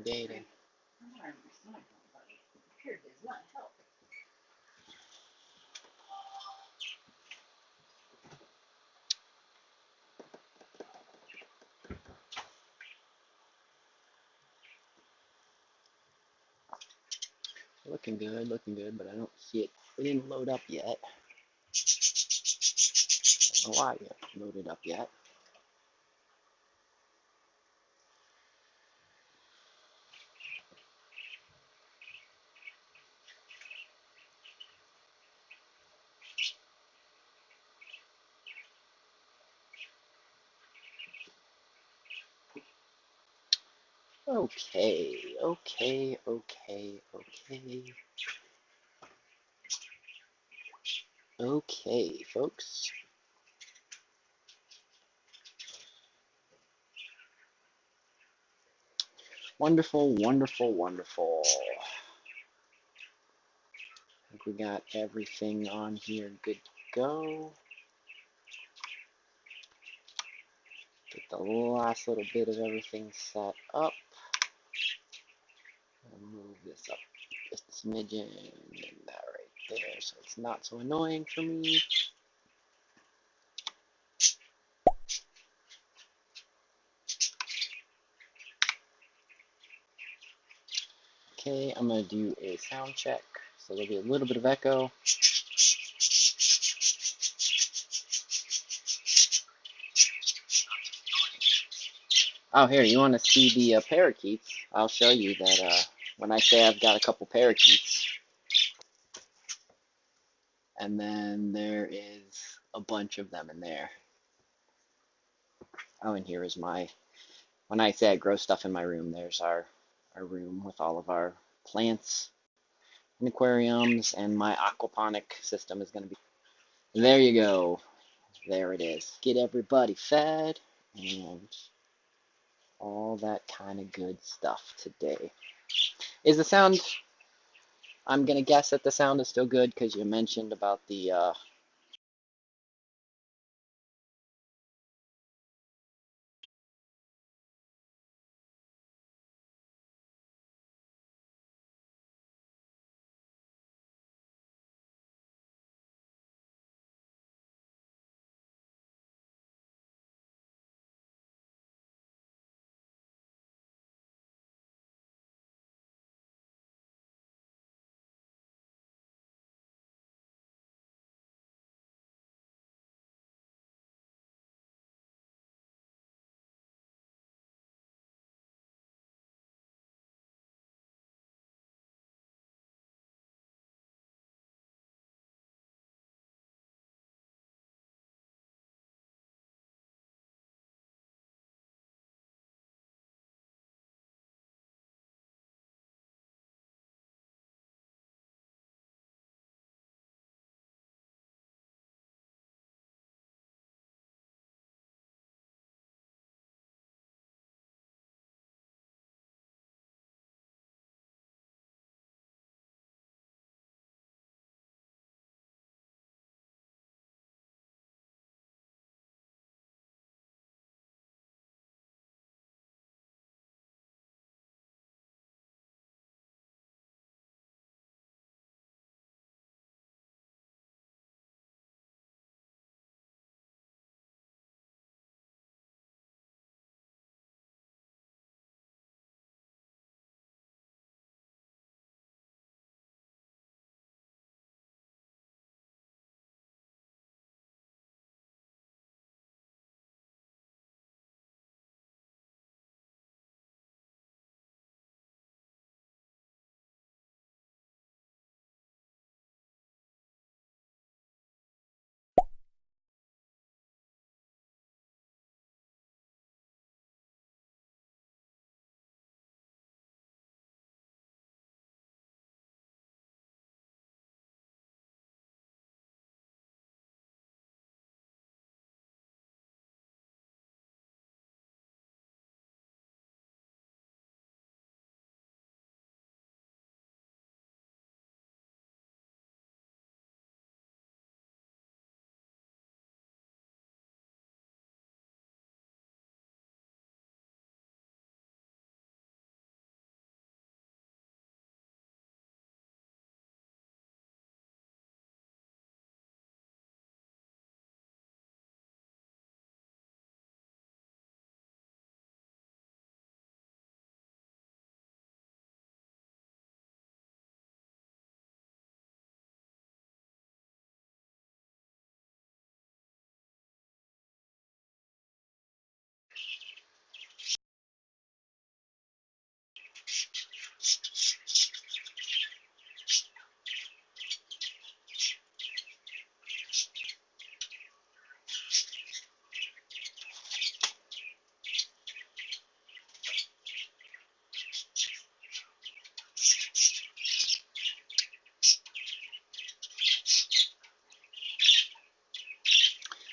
dating. Looking good, but I don't see it. It didn't load up yet. I don't know why it hasn't loaded up yet. Okay, okay, okay, okay. Okay, folks. Wonderful, wonderful, wonderful. I think we got everything on here good to go. Get the last little bit of everything set up. I'll move this up just a smidgen and that right there so it's not so annoying for me. Okay, I'm going to do a sound check, so there'll be a little bit of echo. Oh, here, you want to see the parakeets? I'll show you that when I say I've got a couple parakeets, and then there is a bunch of them in there. Oh, and here is when I say I grow stuff in my room, there's our room with all of our plants and aquariums, and my aquaponic system is going to be. There you go. There it is. Get everybody fed and all that kind of good stuff today. Is the sound, I'm going to guess that the sound is still good because you mentioned about the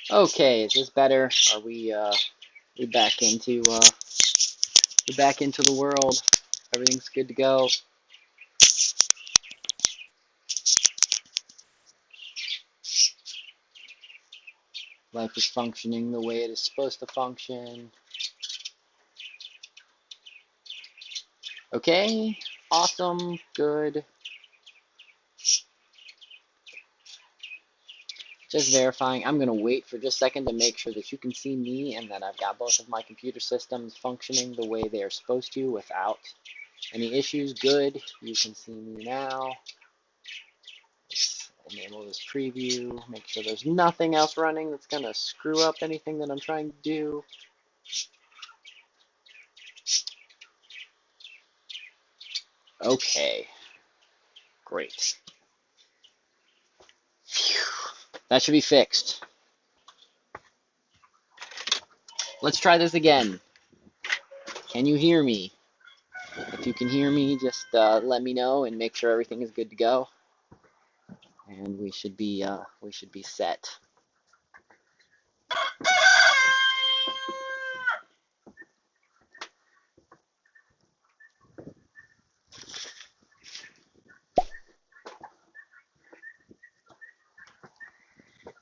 Okay, is this better? Are we back into the world? Everything's good to go. Life is functioning the way it is supposed to function. Okay, awesome, good. Just verifying. I'm going to wait for just a second to make sure that you can see me and that I've got both of my computer systems functioning the way they are supposed to without any issues. Good. You can see me now. Let's enable this preview. Make sure there's nothing else running that's going to screw up anything that I'm trying to do. Okay. Great. Phew. That should be fixed. Let's try this again. Can you hear me? If you can hear me, just let me know and make sure everything is good to go. And we should be set.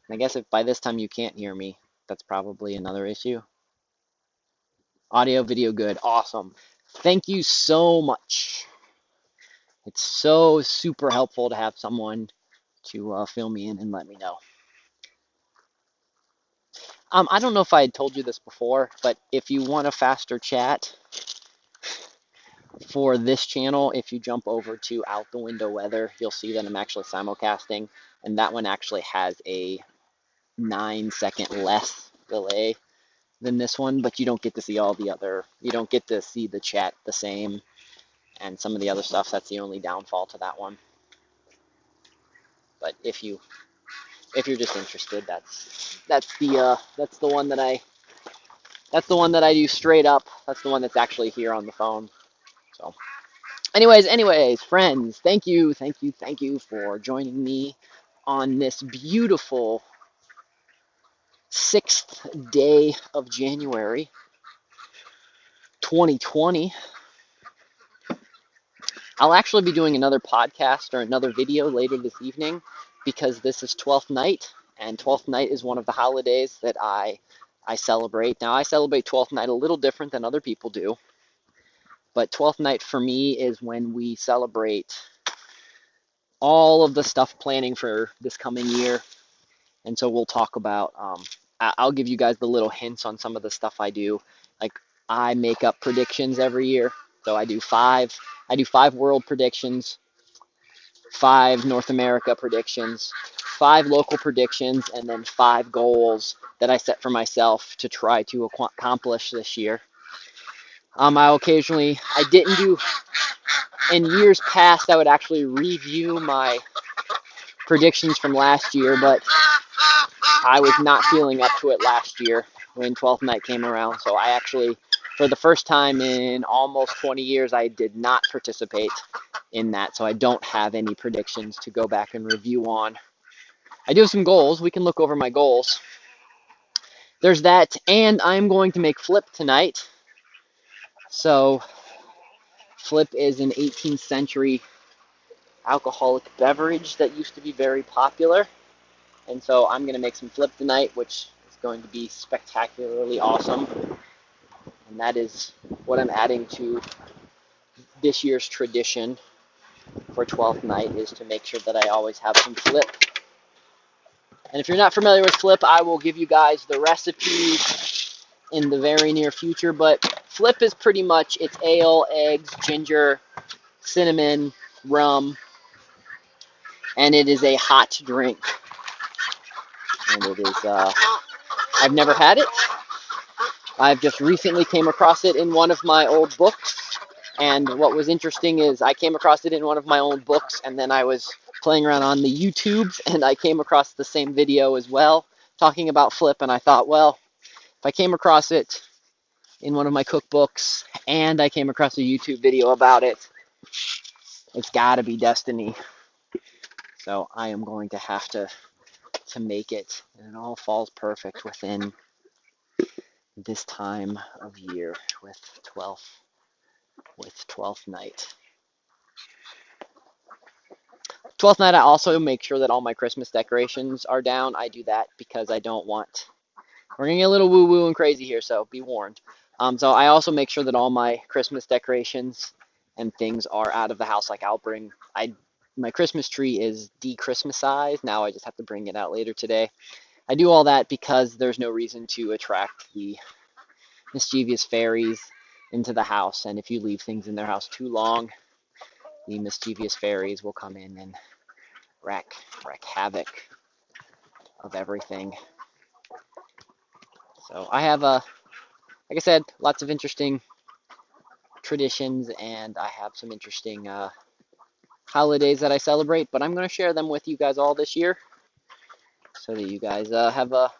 I guess if by this time you can't hear me, that's probably another issue. Audio, video, good, awesome. Thank you so much. It's so super helpful to have someone to fill me in and let me know. I don't know if I had told you this before, but if you want a faster chat for this channel, if you jump over to Out the Window Weather, you'll see that I'm actually simulcasting, and that one actually has a 9-second less delay than this one, but you don't get to see you don't get to see the chat the same and some of the other stuff. That's the only downfall to that one. But if you're just interested, that's the one that I do straight up. That's the one that's actually here on the phone. So anyways, friends, thank you for joining me on this beautiful 6th day of January 2020. I'll actually be doing another podcast or another video later this evening because this is 12th night, and 12th night is one of the holidays that I celebrate. Now, I celebrate 12th night a little different than other people do, but 12th night for me is when we celebrate all of the stuff planning for this coming year. And so we'll talk about, I'll give you guys the little hints on some of the stuff I do. Like, I make up predictions every year. So I do five world predictions, 5 North America predictions, 5 local predictions, and then 5 goals that I set for myself to try to accomplish this year. I didn't do, in years past, I would actually review my predictions from last year, but I was not feeling up to it last year when 12th night came around. So I actually, for the first time in almost 20 years, I did not participate in that. So I don't have any predictions to go back and review on. I do have some goals. We can look over my goals. There's that, and I'm going to make Flip tonight. So Flip is an 18th century alcoholic beverage that used to be very popular. And so I'm going to make some Flip tonight, which is going to be spectacularly awesome. And that is what I'm adding to this year's tradition for 12th night, is to make sure that I always have some Flip. And if you're not familiar with Flip, I will give you guys the recipe in the very near future. But Flip is pretty much, it's ale, eggs, ginger, cinnamon, rum, and it is a hot drink. And it is, I've never had it. I've just recently came across it in one of my old books. And what was interesting is I came across it in one of my old books, and then I was playing around on the YouTubes, and I came across the same video as well, talking about Flip, and I thought, well, if I came across it in one of my cookbooks, and I came across a YouTube video about it, it's got to be destiny. So I am going to have to to make it, and it all falls perfect within this time of year with 12th night. 12th night, I also make sure that all my Christmas decorations are down. I do that because I don't want, we're gonna get a little woo-woo and crazy here, so be warned. So I also make sure that all my Christmas decorations and things are out of the house. Like my Christmas tree is de-Christmasized. Now I just have to bring it out later today. I do all that because there's no reason to attract the mischievous fairies into the house. And if you leave things in their house too long, the mischievous fairies will come in and wreak havoc of everything. So I have like I said, lots of interesting traditions, and I have some interesting holidays that I celebrate, but I'm going to share them with you guys all this year so that you guys have a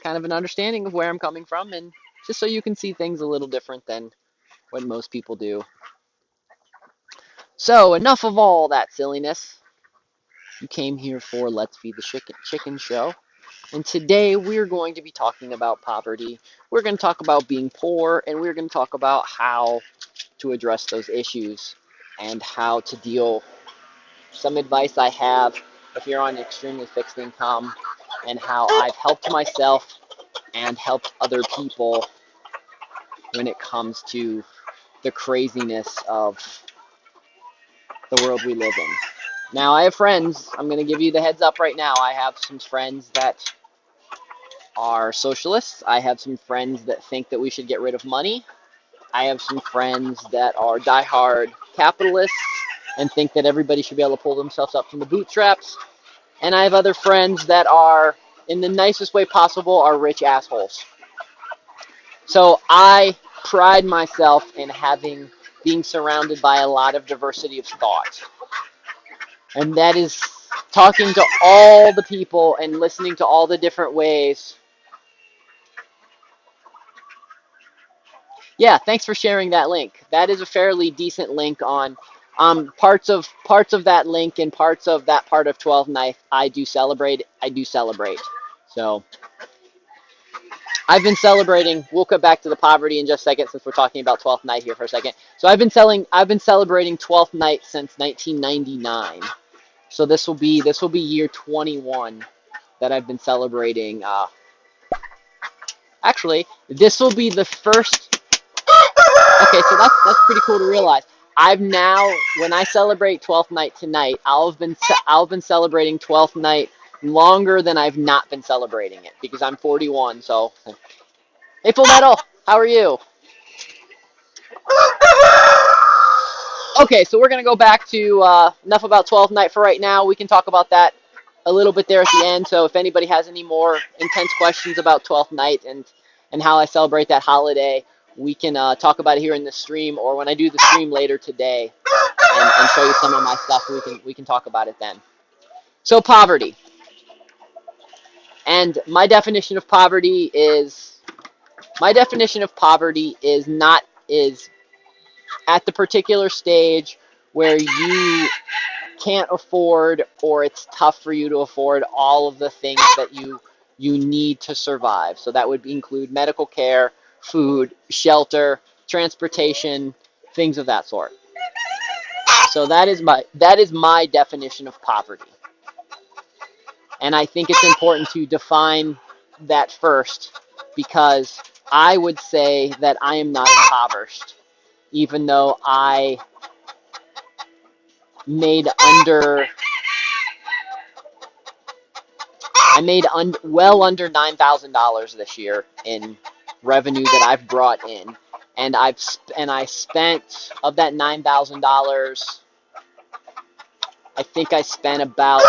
kind of an understanding of where I'm coming from, and just so you can see things a little different than what most people do. So enough of all that silliness. You came here for Let's Feed the Chicken show, and today we're going to be talking about poverty. We're going to talk about being poor, and we're going to talk about how to address those issues and how to deal. Some advice I have if you're on extremely fixed income, and how I've helped myself and helped other people when it comes to the craziness of the world we live in. Now, I have friends. I'm going to give you the heads up right now. I have some friends that are socialists. I have some friends that think that we should get rid of money. I have some friends that are diehard capitalists and think that everybody should be able to pull themselves up from the bootstraps. And I have other friends that are, in the nicest way possible, are rich assholes. So I pride myself in being surrounded by a lot of diversity of thought. And that is talking to all the people and listening to all the different ways. Yeah, thanks for sharing that link. That is a fairly decent link on parts of that link and parts of that part of 12 Night. I do celebrate. So I've been celebrating. We'll get back to the poverty in just a second since we're talking about 12th Night here for a second. So I've been celebrating 12th Night since 1999. So this will be year 21 that I've been celebrating. Actually, this will be the first. Okay, so that's pretty cool to realize. I've now, when I celebrate 12th Night tonight, I'll have been celebrating 12th Night longer than I've not been celebrating it because I'm 41. So, hey, Full Metal, how are you? Okay, so we're gonna go back to enough about 12th Night for right now. We can talk about that a little bit there at the end. So if anybody has any more intense questions about 12th Night and how I celebrate that holiday, we can talk about it here in the stream, or when I do the stream later today and show you some of my stuff. We can talk about it then. So poverty, and my definition of poverty is at the particular stage where you can't afford, or it's tough for you to afford all of the things that you need to survive. So that would include medical care, food, shelter, transportation, things of that sort. So that is my definition of poverty. And I think it's important to define that first, because I would say that I am not impoverished, even though I made well under $9,000 this year in revenue that I've brought in, and I spent, of that $9,000, I think I spent about,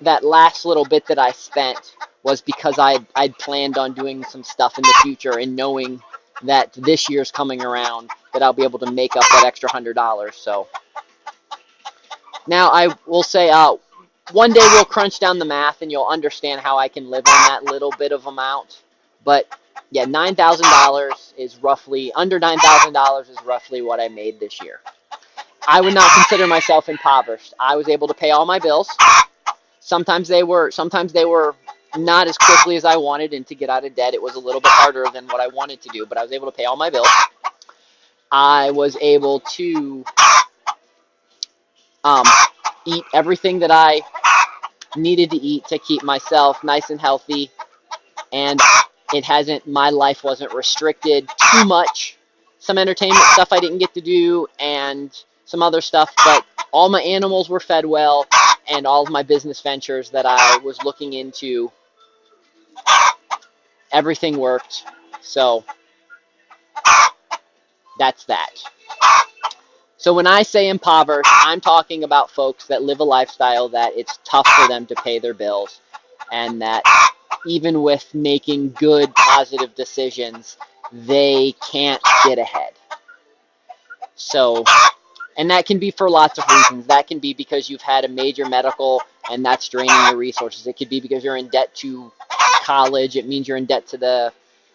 that last little bit that I spent was because I'd planned on doing some stuff in the future, and knowing that this year's coming around, that I'll be able to make up that extra $100. So now I will say, one day we'll crunch down the math and you'll understand how I can live on that little bit of amount. But yeah, $9,000 is roughly, under $9,000 is roughly what I made this year. I would not consider myself impoverished. I was able to pay all my bills. Sometimes they were not as quickly as I wanted, and to get out of debt, it was a little bit harder than what I wanted to do, but I was able to pay all my bills. I was able to eat everything that I needed to eat to keep myself nice and healthy, and my life wasn't restricted too much. Some entertainment stuff I didn't get to do, and some other stuff, but all my animals were fed well, and all of my business ventures that I was looking into, everything worked. So that's that. So when I say impoverished, I'm talking about folks that live a lifestyle that it's tough for them to pay their bills, and that even with making good, positive decisions, they can't get ahead. So, and that can be for lots of reasons. That can be because you've had a major medical and that's draining your resources. It could be because you're in debt to college. It means you're in debt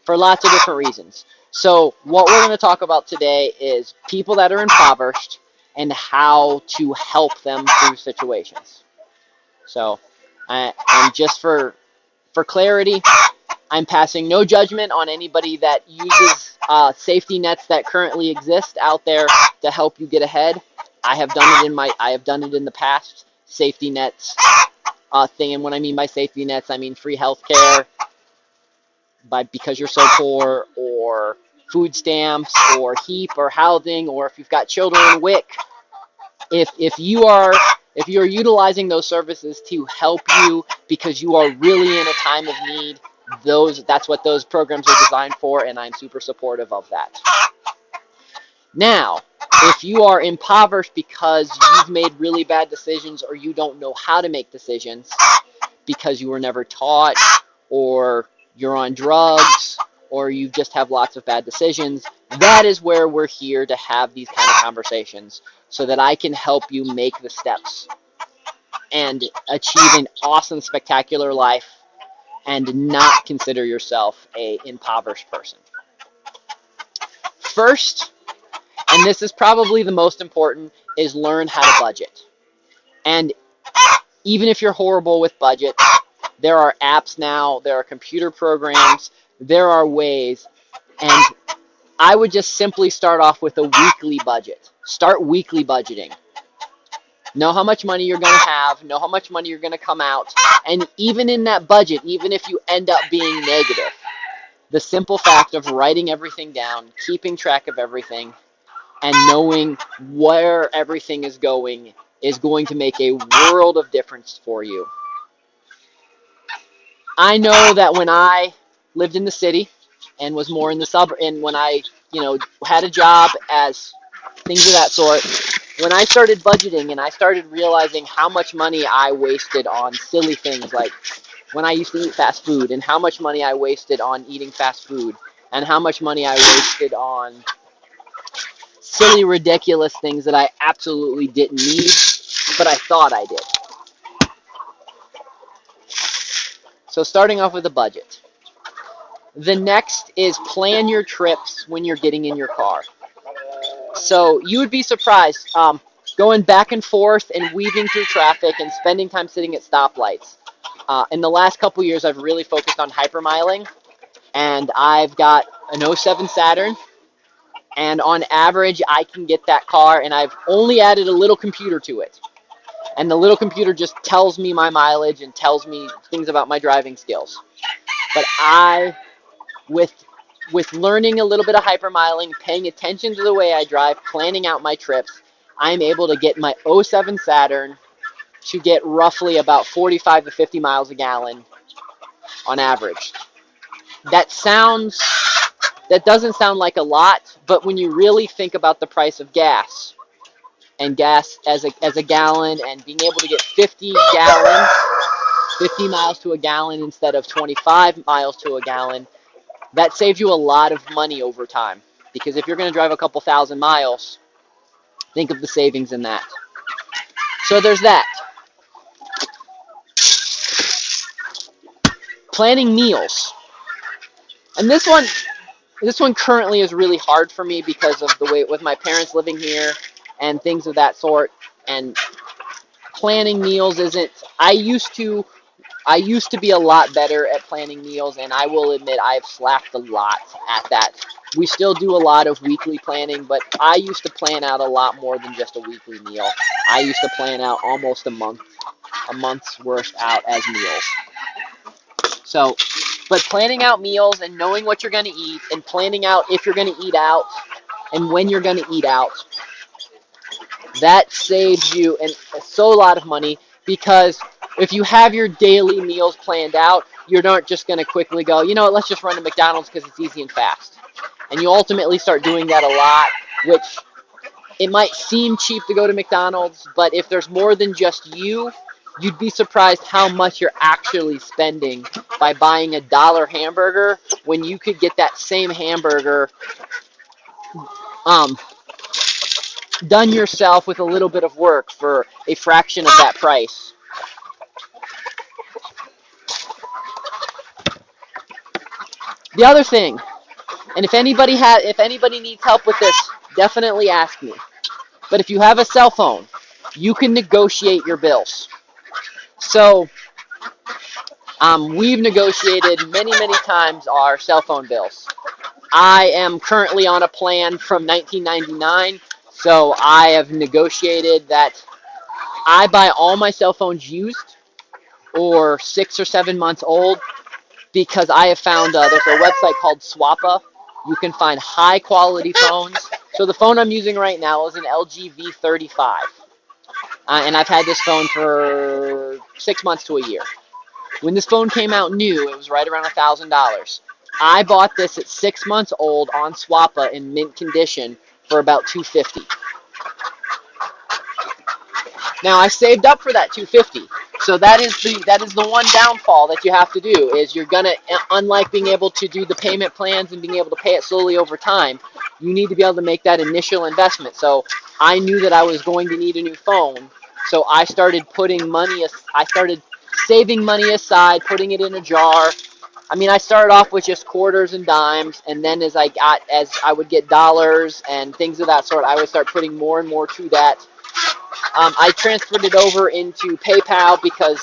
for lots of different reasons. So what we're going to talk about today is people that are impoverished and how to help them through situations. So, and just for clarity, I'm passing no judgment on anybody that uses safety nets that currently exist out there to help you get ahead. I have done it in the past. Safety nets thing, and what I mean by safety nets, I mean free health care because you're so poor, or food stamps, or HEAP, or housing, or if you've got children, WIC. If you are utilizing those services to help you because you are really in a time of need, that's what those programs are designed for, and I'm super supportive of that. Now, if you are impoverished because you've made really bad decisions, or you don't know how to make decisions because you were never taught, or you're on drugs, or you just have lots of bad decisions, that is where we're here to have these kind of conversations, so that I can help you make the steps and achieve an awesome, spectacular life and not consider yourself an impoverished person. First, and this is probably the most important, is learn how to budget. And even if you're horrible with budget, there are apps now, there are computer programs, there are ways, and I would just simply start off with a weekly budget. Start weekly budgeting. Know how much money you're going to have, know how much money you're going to come out, and even in that budget, even if you end up being negative, the simple fact of writing everything down, keeping track of everything, and knowing where everything is going to make a world of difference for you. I know that when I lived in the city and was more in the suburb, and when I, had a job as things of that sort, when I started budgeting and I started realizing how much money I wasted on silly things, like when I used to eat fast food, and how much money I wasted on eating fast food, and how much money I wasted on silly, ridiculous things that I absolutely didn't need, but I thought I did. So starting off with a budget. The next is plan your trips when you're getting in your car. So you would be surprised, going back and forth and weaving through traffic and spending time sitting at stoplights. In the last couple years, I've really focused on hypermiling, and I've got an 07 Saturn, and on average, I can get that car, and I've only added a little computer to it. And the little computer just tells me my mileage and tells me things about my driving skills. But with learning a little bit of hypermiling, paying attention to the way I drive, planning out my trips, I'm able to get my 07 Saturn to get roughly about 45 to 50 miles a gallon on average. That doesn't sound like a lot, but when you really think about the price of gas, and gas as a gallon, and being able to get 50 miles to a gallon instead of 25 miles to a gallon, that saves you a lot of money over time. Because if you're going to drive a couple thousand miles, think of the savings in that. So there's that. Planning meals. And this one currently is really hard for me because of the way with my parents living here and things of that sort. And planning meals isn't, I used to be a lot better at planning meals, and I will admit I've slacked a lot at that. We still do a lot of weekly planning, but I used to plan out a lot more than just a weekly meal. I used to plan out almost a month's worth out as meals. So, but planning out meals and knowing what you're going to eat and planning out if you're going to eat out and when you're going to eat out, that saves you a lot of money, because if you have your daily meals planned out, you're not just going to quickly go, you know what, let's just run to McDonald's because it's easy and fast. And you ultimately start doing that a lot, which it might seem cheap to go to McDonald's, but if there's more than just you, you'd be surprised how much you're actually spending by buying $1 hamburger when you could get that same hamburger done yourself with a little bit of work for a fraction of that price. The other thing, and if anybody needs help with this, definitely ask me. But if you have a cell phone, you can negotiate your bills. So we've negotiated many times our cell phone bills. I am currently on a plan from 1999, so I have negotiated that I buy all my cell phones used or 6 or 7 months old, because I have found there's a website called Swappa. You can find high quality phones. So the phone I'm using right now is an LG V35. And I've had this phone for 6 months to a year. When this phone came out new, it was right around $1,000. I bought this at 6 months old on Swappa in mint condition for about $250. Now I saved up for that $250. So that is the one downfall that you have to do, is you're gonna, unlike being able to do the payment plans and being able to pay it slowly over time, you need to be able to make that initial investment. So I knew that I was going to need a new phone, so I started saving money aside, putting it in a jar. I mean, I started off with just quarters and dimes, and then as I would get dollars and things of that sort, I would start putting more and more to that. I transferred it over into PayPal, because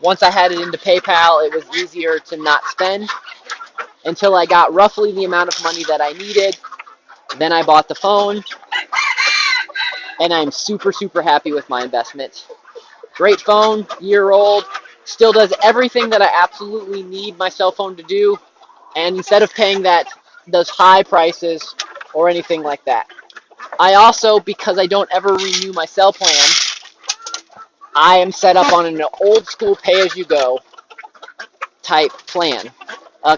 once I had it into PayPal, it was easier to not spend, until I got roughly the amount of money that I needed. Then I bought the phone, and I'm super happy with my investment. Great phone, year old, still does everything that I absolutely need my cell phone to do, and instead of paying those high prices or anything like that. I also, because I don't ever renew my cell plan, I am set up on an old school pay-as-you-go type plan,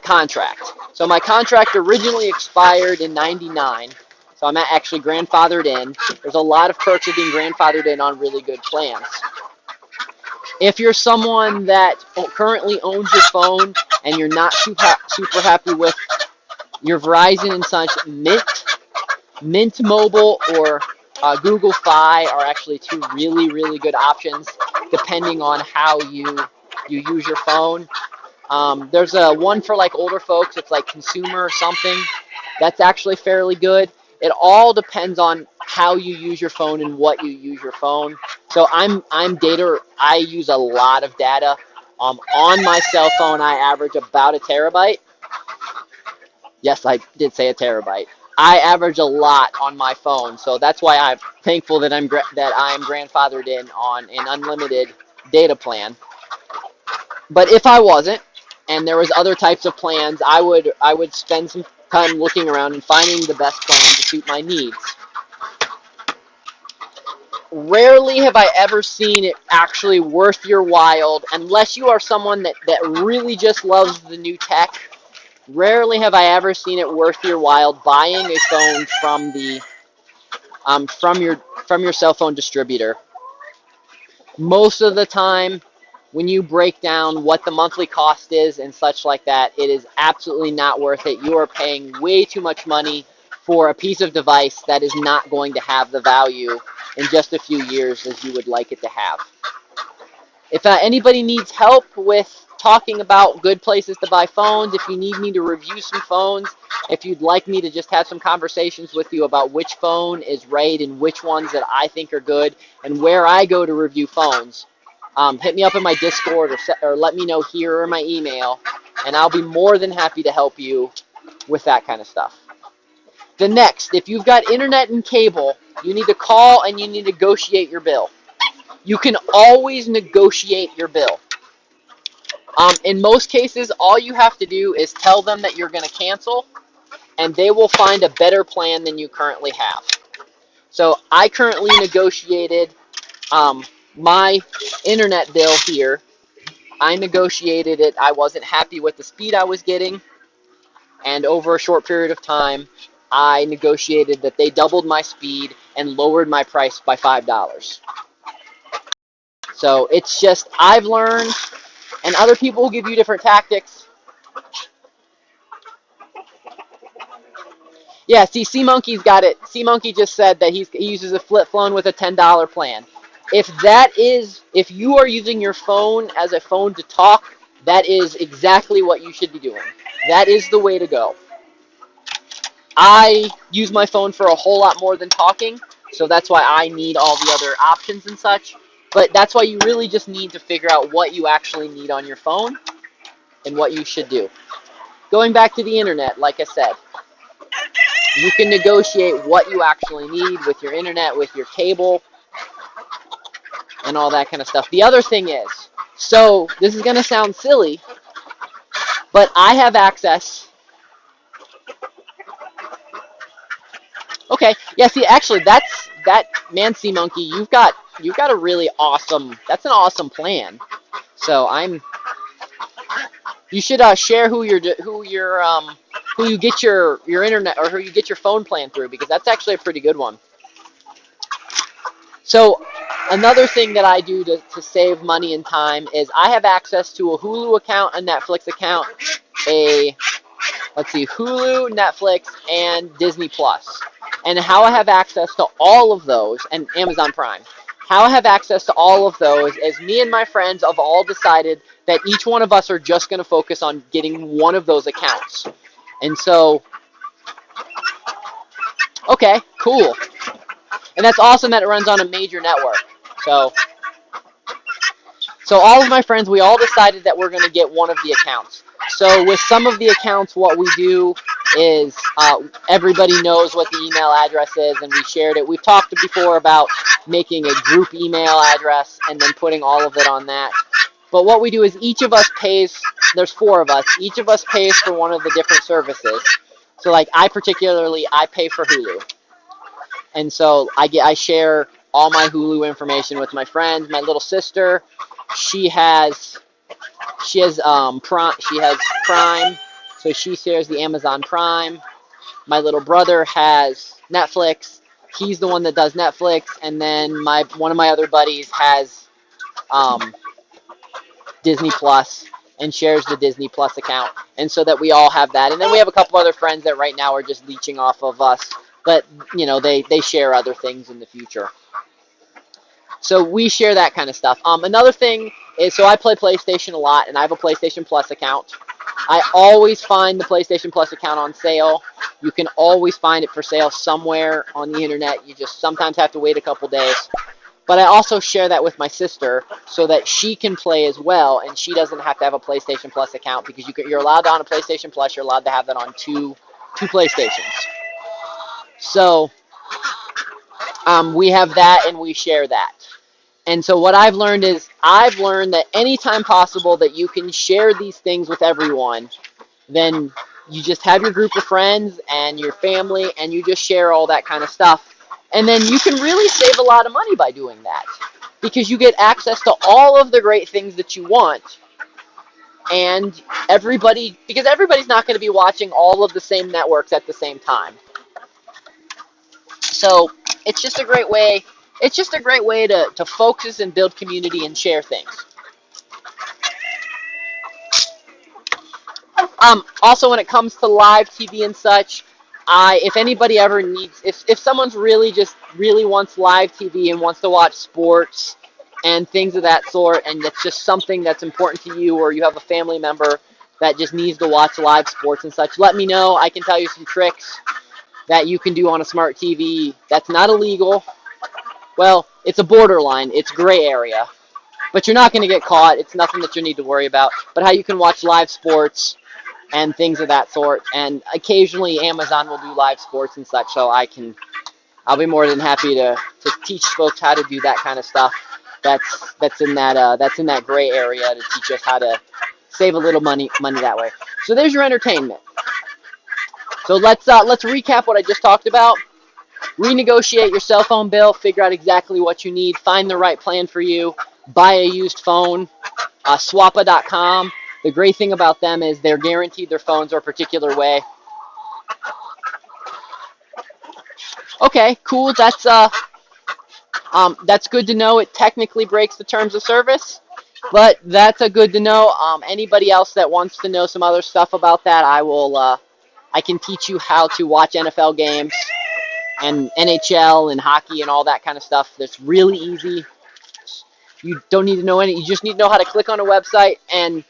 contract. So my contract originally expired in '99, so I'm actually grandfathered in. There's a lot of perks of being grandfathered in on really good plans. If you're someone that currently owns your phone and you're not super happy with your Verizon and such, Mint Mobile or Google Fi are actually two really good options, depending on how you use your phone. There's a one for like older folks. It's like Consumer or something. That's actually fairly good. It all depends on how you use your phone and what you use your phone. So I use a lot of data. On my cell phone, I average about a terabyte. Yes, I did say a terabyte. I average a lot on my phone, so that's why I'm thankful that I'm grandfathered in on an unlimited data plan. But if I wasn't, and there was other types of plans, I would spend some time looking around and finding the best plan to suit my needs. Rarely have I ever seen it actually worth your while, unless you are someone that really just loves the new tech. Rarely have I ever seen it worth your while buying a phone from your cell phone distributor. Most of the time, when you break down what the monthly cost is and such like that, it is absolutely not worth it. You are paying way too much money for a piece of device that is not going to have the value in just a few years as you would like it to have. If anybody needs help with talking about good places to buy phones, if you need me to review some phones, if you'd like me to just have some conversations with you about which phone is right and which ones that I think are good and where I go to review phones, hit me up in my Discord or let me know here or my email, and I'll be more than happy to help you with that kind of stuff. The next, if you've got internet and cable, you need to call and you need to negotiate your bill. You can always negotiate your bill. In most cases, all you have to do is tell them that you're going to cancel, and they will find a better plan than you currently have. So I currently negotiated my internet bill here. I negotiated it. I wasn't happy with the speed I was getting, and over a short period of time, I negotiated that they doubled my speed and lowered my price by $5. So it's just, I've learned, and other people will give you different tactics. Yeah, see, C-Monkey's got it. C-Monkey just said that he uses a flip phone with a $10 plan. If you are using your phone as a phone to talk, that is exactly what you should be doing. That is the way to go. I use my phone for a whole lot more than talking, so that's why I need all the other options and such. But that's why you really just need to figure out what you actually need on your phone and what you should do. Going back to the internet, like I said, you can negotiate what you actually need with your internet, with your cable, and all that kind of stuff. The other thing is, so this is going to sound silly, but I have access. Okay, yeah, see, actually, that Sea Monkey, you've got a really awesome, that's an awesome plan. So you should share who you get your internet or who you get your phone plan through, because that's actually a pretty good one. So another thing that I do to save money and time is I have access to a Hulu account, a Netflix account, Hulu, Netflix, and Disney Plus. And how I have access to all of those, and Amazon Prime. How I have access to all of those is me and my friends have all decided that each one of us are just going to focus on getting one of those accounts. And so, okay, cool. And that's awesome that it runs on a major network. So all of my friends, we all decided that we're going to get one of the accounts. So with some of the accounts, what we do is everybody knows what the email address is, and we shared it. We've talked before about making a group email address and then putting all of it on that. But what we do is each of us pays, there's 4 of us, each of us pays for one of the different services. So like I pay for Hulu. And so I share all my Hulu information with my friends. My little sister, she has Prime, so she shares the Amazon Prime. My little brother has Netflix. He's the one that does Netflix, and then one of my other buddies has Disney Plus and shares the Disney Plus account, and so that we all have that. And then we have a couple other friends that right now are just leeching off of us, but they share other things in the future. So we share that kind of stuff. Another thing is, so I play PlayStation a lot, and I have a PlayStation Plus account. I always find the PlayStation Plus account on sale. You can always find it for sale somewhere on the internet. You just sometimes have to wait a couple days. But I also share that with my sister so that she can play as well, and she doesn't have to have a PlayStation Plus account, because you're allowed to, on a PlayStation Plus, you're allowed to have that on two PlayStations. So we have that, and we share that. And so what I've learned that anytime possible that you can share these things with everyone, then you just have your group of friends and your family, and you just share all that kind of stuff. And then you can really save a lot of money by doing that, because you get access to all of the great things that you want. And because everybody's not going to be watching all of the same networks at the same time. So it's just a great way. It's just a great way to focus and build community and share things. Also, when it comes to live TV and such, if anybody ever needs, if someone's really wants live TV and wants to watch sports, and things of that sort, and it's just something that's important to you, or you have a family member that just needs to watch live sports and such, let me know. I can tell you some tricks that you can do on a smart TV that's not illegal. Well, it's a borderline. It's gray area. But you're not going to get caught. It's nothing that you need to worry about. But how you can watch live sports and things of that sort. And occasionally Amazon will do live sports and such, so I'll be more than happy to teach folks how to do that kind of stuff. That's in that gray area, to teach us how to save a little money that way. So there's your entertainment. So let's recap what I just talked about. Renegotiate your cell phone bill, figure out exactly what you need, find the right plan for you, buy a used phone. Swappa.com. The great thing about them is they're guaranteed their phones are a particular way. Okay, cool. That's good to know. It technically breaks the terms of service, but that's a good to know. Anybody else that wants to know some other stuff about that, I can teach you how to watch NFL games and NHL and hockey and all that kind of stuff. That's really easy. You don't need to know any. You just need to know how to click on a website, and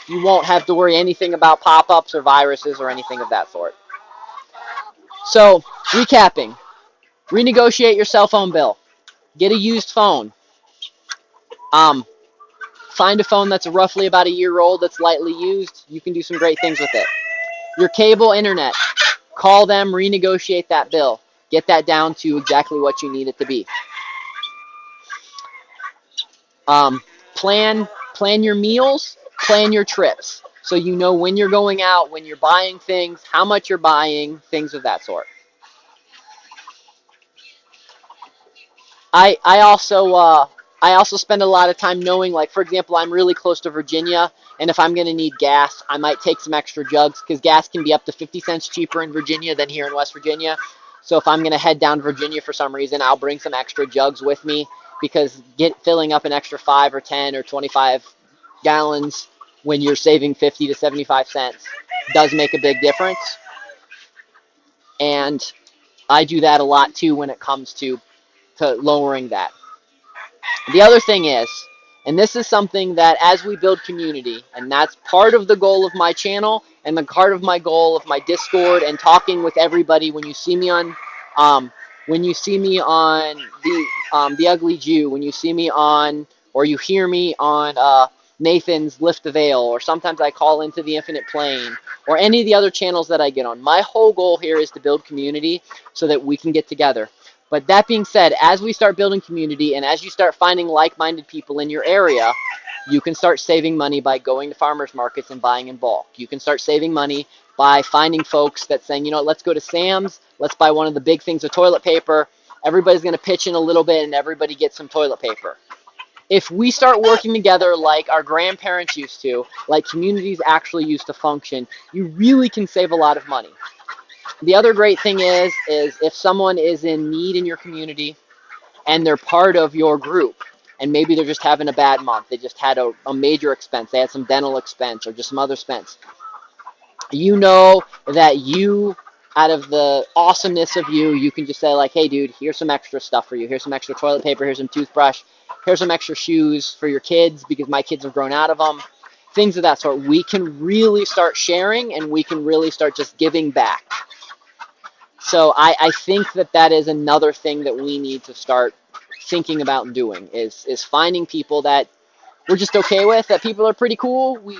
you won't have to worry anything about pop-ups or viruses or anything of that sort. So, recapping. Renegotiate your cell phone bill. Get a used phone. Find a phone that's roughly about a year old that's lightly used. You can do some great things with it. Your cable internet. Call them, renegotiate that bill. Get that down to exactly what you need it to be. Plan your meals, plan your trips. So you know when you're going out, when you're buying things, how much you're buying, things of that sort. I also spend a lot of time knowing, like, for example, I'm really close to Virginia, and if I'm going to need gas, I might take some extra jugs, because gas can be up to 50 cents cheaper in Virginia than here in West Virginia. So if I'm going to head down Virginia for some reason, I'll bring some extra jugs with me, because filling up an extra 5 or 10 or 25 gallons when you're saving 50 to 75 cents does make a big difference. And I do that a lot too when it comes to lowering that. The other thing is, and this is something that as we build community, and that's part of the goal of my channel and the part of my goal of my Discord and talking with everybody when you see me on the Ugly Jew, when you see me on, or you hear me on Nathan's Lift the Veil, or sometimes I call into the Infinite Plane, or any of the other channels that I get on. My whole goal here is to build community so that we can get together. But that being said, as we start building community and as you start finding like-minded people in your area, you can start saving money by going to farmers markets and buying in bulk. You can start saving money by finding folks that saying, you know, let's go to Sam's, let's buy one of the big things of toilet paper. Everybody's going to pitch in a little bit and everybody gets some toilet paper. If we start working together like our grandparents used to, like communities actually used to function, you really can save a lot of money. The other great thing is if someone is in need in your community and they're part of your group, and maybe they're just having a bad month, they just had a major expense, they had some dental expense or just some other expense, you know that you, out of the awesomeness of you, you can just say like, hey dude, here's some extra stuff for you. Here's some extra toilet paper, here's some toothbrush, here's some extra shoes for your kids because my kids have grown out of them. Things of that sort. We can really start sharing and we can really start just giving back. So I think that is another thing that we need to start thinking about doing is finding people that we're just okay with, that people are pretty cool. We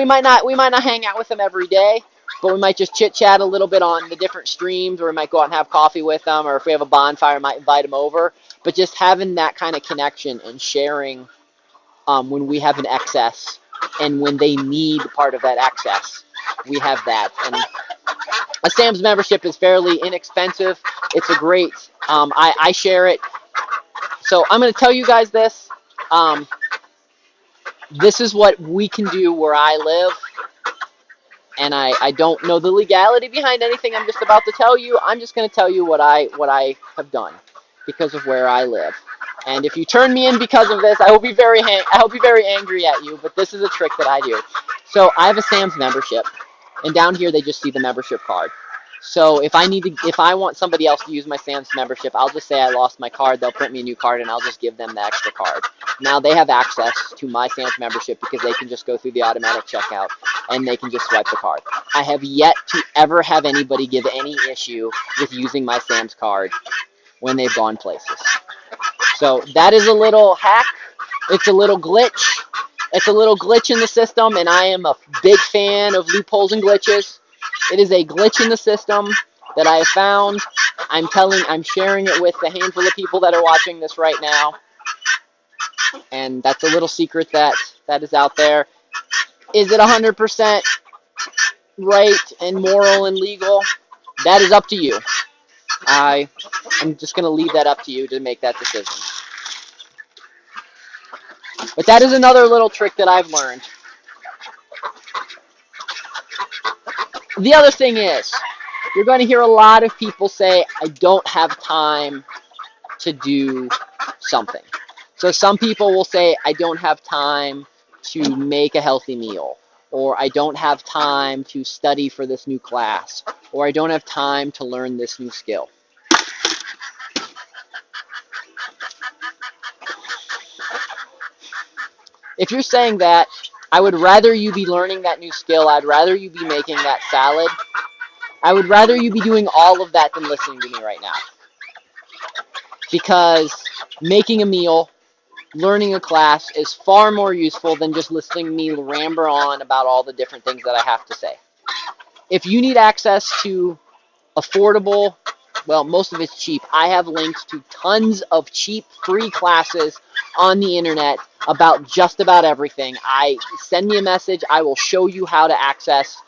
might not hang out with them every day, but we might just chit chat a little bit on the different streams, or we might go out and have coffee with them, or if we have a bonfire, might invite them over. But just having that kind of connection and sharing when we have an excess and when they need part of that excess, we have that. And a Sam's membership is fairly inexpensive. It's a great, I share it. So I'm going to tell you guys this. This is what we can do where I live. And I don't know the legality behind anything I'm just about to tell you. I'm just going to tell you what I have done because of where I live. And if you turn me in because of this, I will be very angry at you. But this is a trick that I do. So I have a Sam's membership, and down here they just see the membership card. So if I want somebody else to use my Sam's membership, I'll just say I lost my card. They'll print me a new card, and I'll just give them the extra card. Now they have access to my Sam's membership because they can just go through the automatic checkout and they can just swipe the card. I have yet to ever have anybody give any issue with using my Sam's card when they've gone places. So that is a little hack. It's a little glitch. It's a little glitch in the system, and I am a big fan of loopholes and glitches. It is a glitch in the system that I have found. I'm sharing it with the handful of people that are watching this right now. And that's a little secret that is out there. Is it 100% right and moral and legal? That is up to you. I'm just going to leave that up to you to make that decision. But that is another little trick that I've learned. The other thing is, you're going to hear a lot of people say, I don't have time to do something. So some people will say, I don't have time to make a healthy meal, or I don't have time to study for this new class, or I don't have time to learn this new skill. If you're saying that, I would rather you be learning that new skill, I'd rather you be making that salad, I would rather you be doing all of that than listening to me right now. Because making a meal, learning a class is far more useful than just listening to me ramble on about all the different things that I have to say. If you need access to affordable, well, most of it's cheap. I have links to tons of cheap free classes on the internet about just about everything. Send me a message. I will show you how to access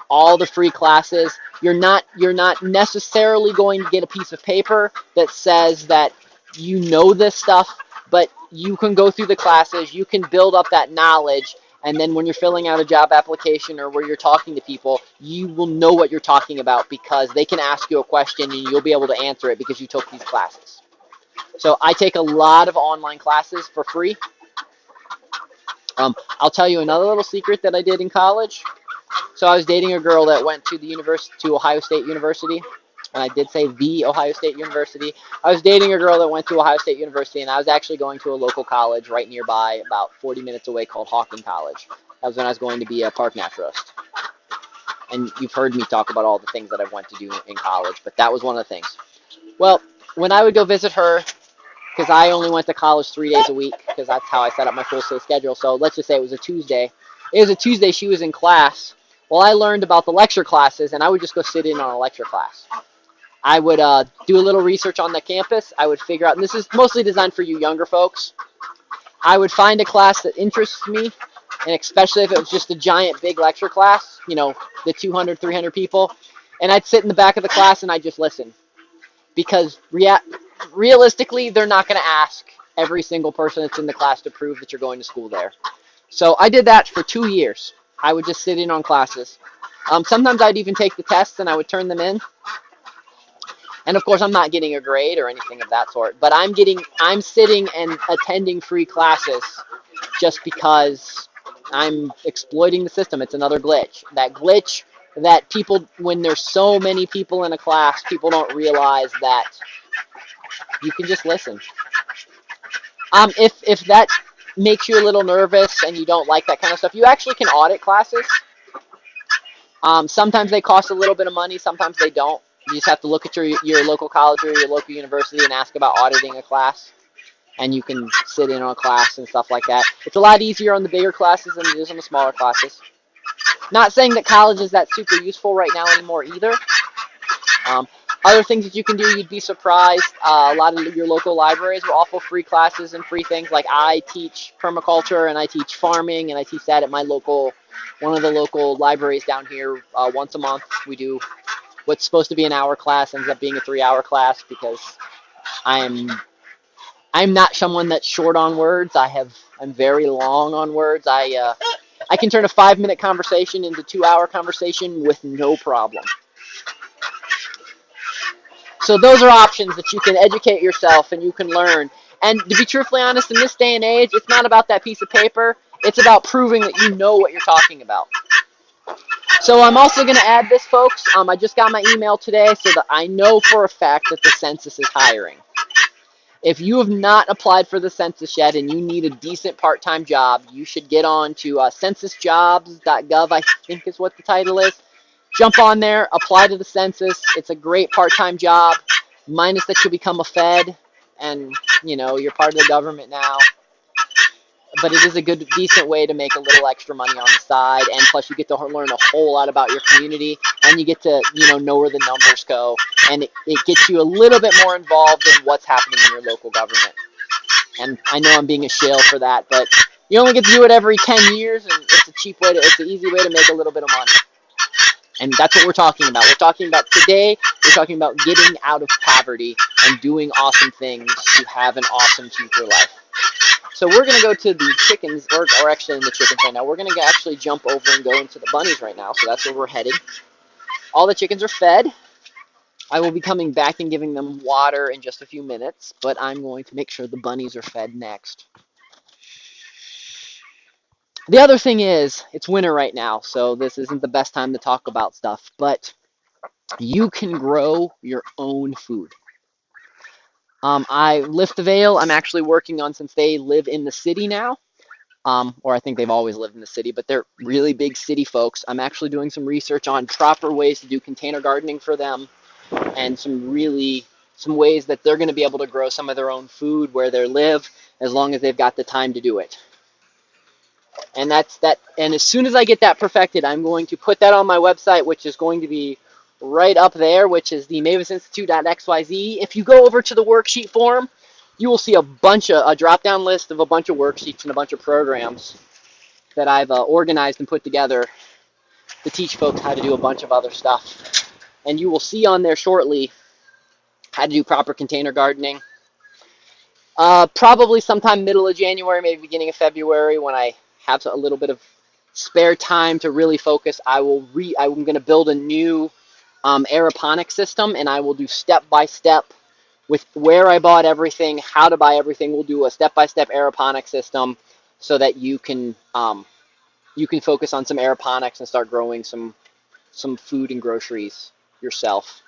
all the free classes. You're not necessarily going to get a piece of paper that says that you know this stuff, but you can go through the classes, you can build up that knowledge, and then when you're filling out a job application or where you're talking to people, you will know what you're talking about because they can ask you a question and you'll be able to answer it because you took these classes. So I take a lot of online classes for free. I'll tell you another little secret that I did in college. So I was dating a girl that went to Ohio State University, and I did say the Ohio State University. I was dating a girl that went to Ohio State University, and I was actually going to a local college right nearby, about 40 minutes away, called Hawken College. That was when I was going to be a park naturalist. And you've heard me talk about all the things that I went to do in college, but that was one of the things. Well, when I would go visit her, because I only went to college 3 days a week, because that's how I set up my full-day schedule. So let's just say it was a Tuesday. It was a Tuesday, she was in class. Well, I learned about the lecture classes, and I would just go sit in on a lecture class. I would do a little research on the campus. I would figure out, and this is mostly designed for you younger folks. I would find a class that interests me, and especially if it was just a giant big lecture class, you know, the 200, 300 people, and I'd sit in the back of the class and I'd just listen. Because realistically, they're not going to ask every single person that's in the class to prove that you're going to school there. So I did that for 2 years. I would just sit in on classes. Sometimes I'd even take the tests and I would turn them in. And of course, I'm not getting a grade or anything of that sort, but I'm sitting and attending free classes just because I'm exploiting the system. It's another glitch. That glitch that people, when there's so many people in a class, people don't realize that you can just listen. If that makes you a little nervous and you don't like that kind of stuff, you actually can audit classes. Sometimes they cost a little bit of money, sometimes they don't. You just have to look at your local college or your local university and ask about auditing a class. And you can sit in on a class and stuff like that. It's a lot easier on the bigger classes than it is on the smaller classes. Not saying that college is that super useful right now anymore either. Other things that you can do, you'd be surprised. A lot of your local libraries will offer free classes and free things. Like I teach permaculture and I teach farming, and I teach that at my one of the local libraries down here once a month. We do what's supposed to be an hour class ends up being a 3-hour class because I'm not someone that's short on words. I'm very long on words. I can turn a 5-minute conversation into 2-hour conversation with no problem. So those are options that you can educate yourself and you can learn. And to be truthfully honest, in this day and age, it's not about that piece of paper. It's about proving that you know what you're talking about. So I'm also going to add this, folks. I just got my email today so that I know for a fact that the census is hiring. If you have not applied for the census yet and you need a decent part-time job, you should get on to censusjobs.gov, I think is what the title is. Jump on there, apply to the census. It's a great part-time job, minus that you become a Fed and, you know, you're part of the government now. But it is a good, decent way to make a little extra money on the side, and plus you get to learn a whole lot about your community, and you get to, you know where the numbers go, and it gets you a little bit more involved in what's happening in your local government. And I know I'm being a shill for that, but you only get to do it every 10 years, and it's a cheap way to, it's an easy way to make a little bit of money. And that's what we're talking about. We're talking about today, we're talking about getting out of poverty and doing awesome things to have an awesome future life. So we're going to go to the chickens, or actually in the chickens right now. We're going to actually jump over and go into the bunnies right now, so that's where we're heading. All the chickens are fed. I will be coming back and giving them water in just a few minutes, but I'm going to make sure the bunnies are fed next. The other thing is, it's winter right now, so this isn't the best time to talk about stuff, but you can grow your own food. I lift the veil. I'm actually working on, since they live in the city now, or I think they've always lived in the city, but they're really big city folks. I'm actually doing some research on proper ways to do container gardening for them, and some ways that they're going to be able to grow some of their own food where they live, as long as they've got the time to do it. And that's that. And as soon as I get that perfected, I'm going to put that on my website, which is going to be right up there, which is the mavisinstitute.xyz. If you go over to the worksheet form, you will see a drop-down list of a bunch of worksheets and a bunch of programs that I've organized and put together to teach folks how to do a bunch of other stuff. And you will see on there shortly how to do proper container gardening. Probably sometime middle of January, maybe beginning of February, when I have a little bit of spare time to really focus, I'm going to build a new aeroponic system, and I will do step-by-step with where I bought everything, how to buy everything. We'll do a step-by-step aeroponic system so that you can focus on some aeroponics and start growing some food and groceries yourself.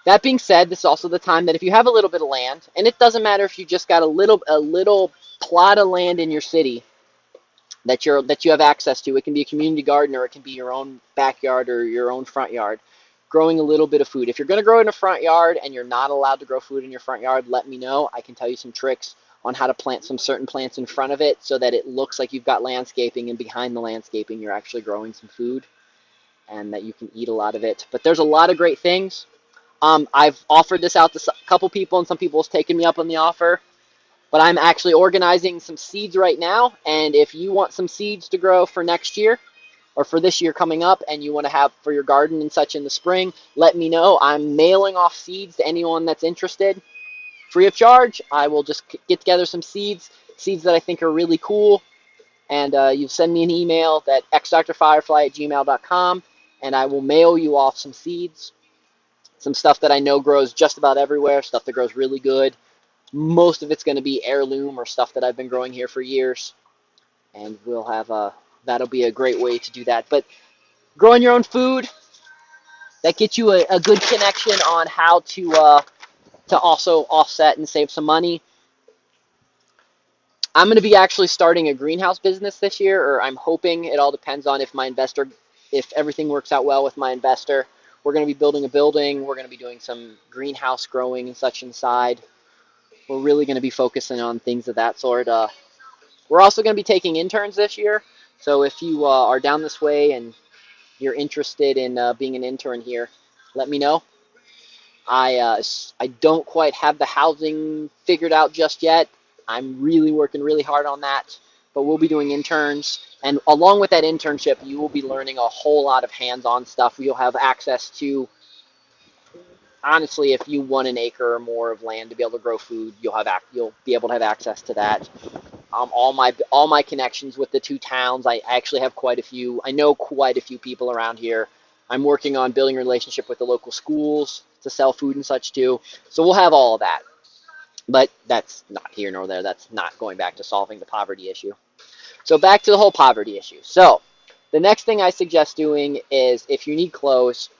That being said, this is also the time that if you have a little bit of land, and it doesn't matter if you just got a little plot of land in your city that you have access to. It can be a community garden, or it can be your own backyard or your own front yard, growing a little bit of food. If you're going to grow in a front yard and you're not allowed to grow food in your front yard, let me know. I can tell you some tricks on how to plant some certain plants in front of it so that it looks like you've got landscaping, and behind the landscaping you're actually growing some food, and that you can eat a lot of it. But there's a lot of great things. I've offered this out to a couple people, and some people have taken me up on the offer. But I'm actually organizing some seeds right now, and if you want some seeds to grow for next year, or for this year coming up, and you want to have for your garden and such in the spring, let me know. I'm mailing off seeds to anyone that's interested, free of charge. I will just get together some seeds that I think are really cool, and you send me an email at xdrfirefly@gmail.com, and I will mail you off some seeds. Some stuff that I know grows just about everywhere, stuff that grows really good. Most of it's going to be heirloom or stuff that I've been growing here for years. And we'll have that'll be a great way to do that. But growing your own food, that gets you a good connection on how to also offset and save some money. I'm going to be actually starting a greenhouse business this year, or I'm hoping. It all depends on if everything works out well with my investor. We're going to be building a building. We're going to be doing some greenhouse growing and such inside. We're really going to be focusing on things of that sort. We're also going to be taking interns this year. So if you are down this way and you're interested in being an intern here, let me know. I don't quite have the housing figured out just yet. I'm really working really hard on that. But we'll be doing interns. And along with that internship, you will be learning a whole lot of hands-on stuff. You'll have access to, honestly, if you want an acre or more of land to be able to grow food, you'll be able to have access to that. All my connections with the two towns, I actually have quite a few. I know quite a few people around here. I'm working on building a relationship with the local schools to sell food and such too. So we'll have all of that. But that's not here nor there. That's not going back to solving the poverty issue. So back to the whole poverty issue. So the next thing I suggest doing is, if you need clothes,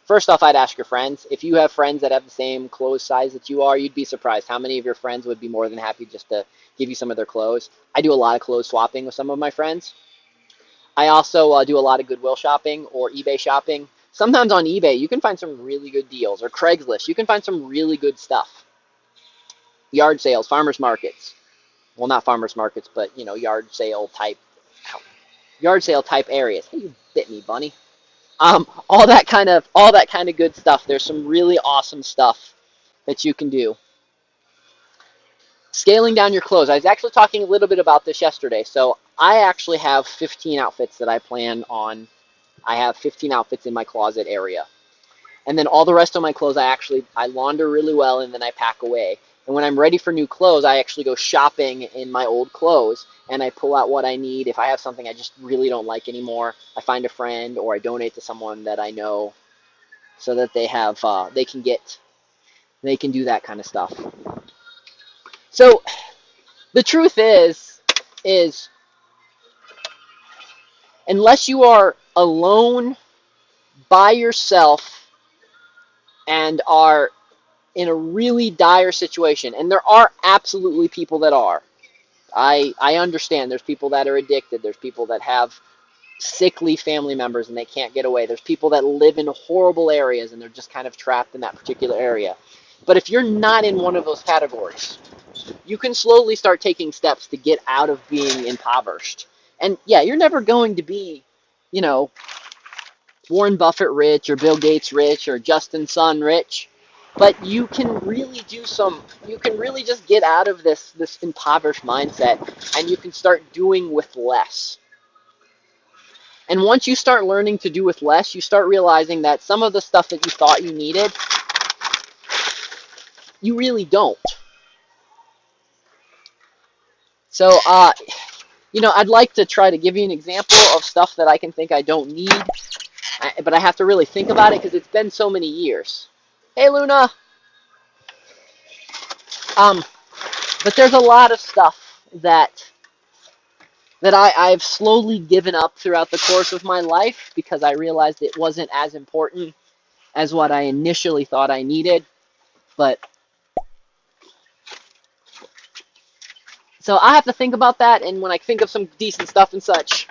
First off, I'd ask your friends. If you have friends that have the same clothes size that you are, you'd be surprised how many of your friends would be more than happy just to give you some of their clothes. I do a lot of clothes swapping with some of my friends. I also do a lot of Goodwill shopping or eBay shopping. Sometimes on eBay, you can find some really good deals, or Craigslist, you can find some really good stuff. Yard sales, farmers markets. Well, not farmers markets, but yard sale type areas. Hey, you bit me, bunny. All that kind of good stuff. There's some really awesome stuff that you can do. Scaling down your clothes. I was actually talking a little bit about this yesterday. So I actually have 15 outfits that I plan on. I have 15 outfits in my closet area. And then all the rest of my clothes I launder really well, and then I pack away. And when I'm ready for new clothes, I actually go shopping in my old clothes, and I pull out what I need. If I have something I just really don't like anymore, I find a friend or I donate to someone that I know, so that they can do that kind of stuff. So the truth is unless you are alone by yourself and are in a really dire situation, and there are absolutely people that are. I understand there's people that are addicted. There's people that have sickly family members and they can't get away. There's people that live in horrible areas and they're just kind of trapped in that particular area. But if you're not in one of those categories, you can slowly start taking steps to get out of being impoverished. And yeah, you're never going to be, you know, Warren Buffett rich or Bill Gates rich or Justin Sun rich, but you can really just get out of this impoverished mindset, and you can start doing with less. And once you start learning to do with less, you start realizing that some of the stuff that you thought you needed, you really don't. So, I'd like to try to give you an example of stuff that I can think I don't need, but I have to really think about it because it's been so many years. Hey, Luna. But there's a lot of stuff that I've slowly given up throughout the course of my life because I realized it wasn't as important as what I initially thought I needed. But so I have to think about that, and when I think of some decent stuff and such.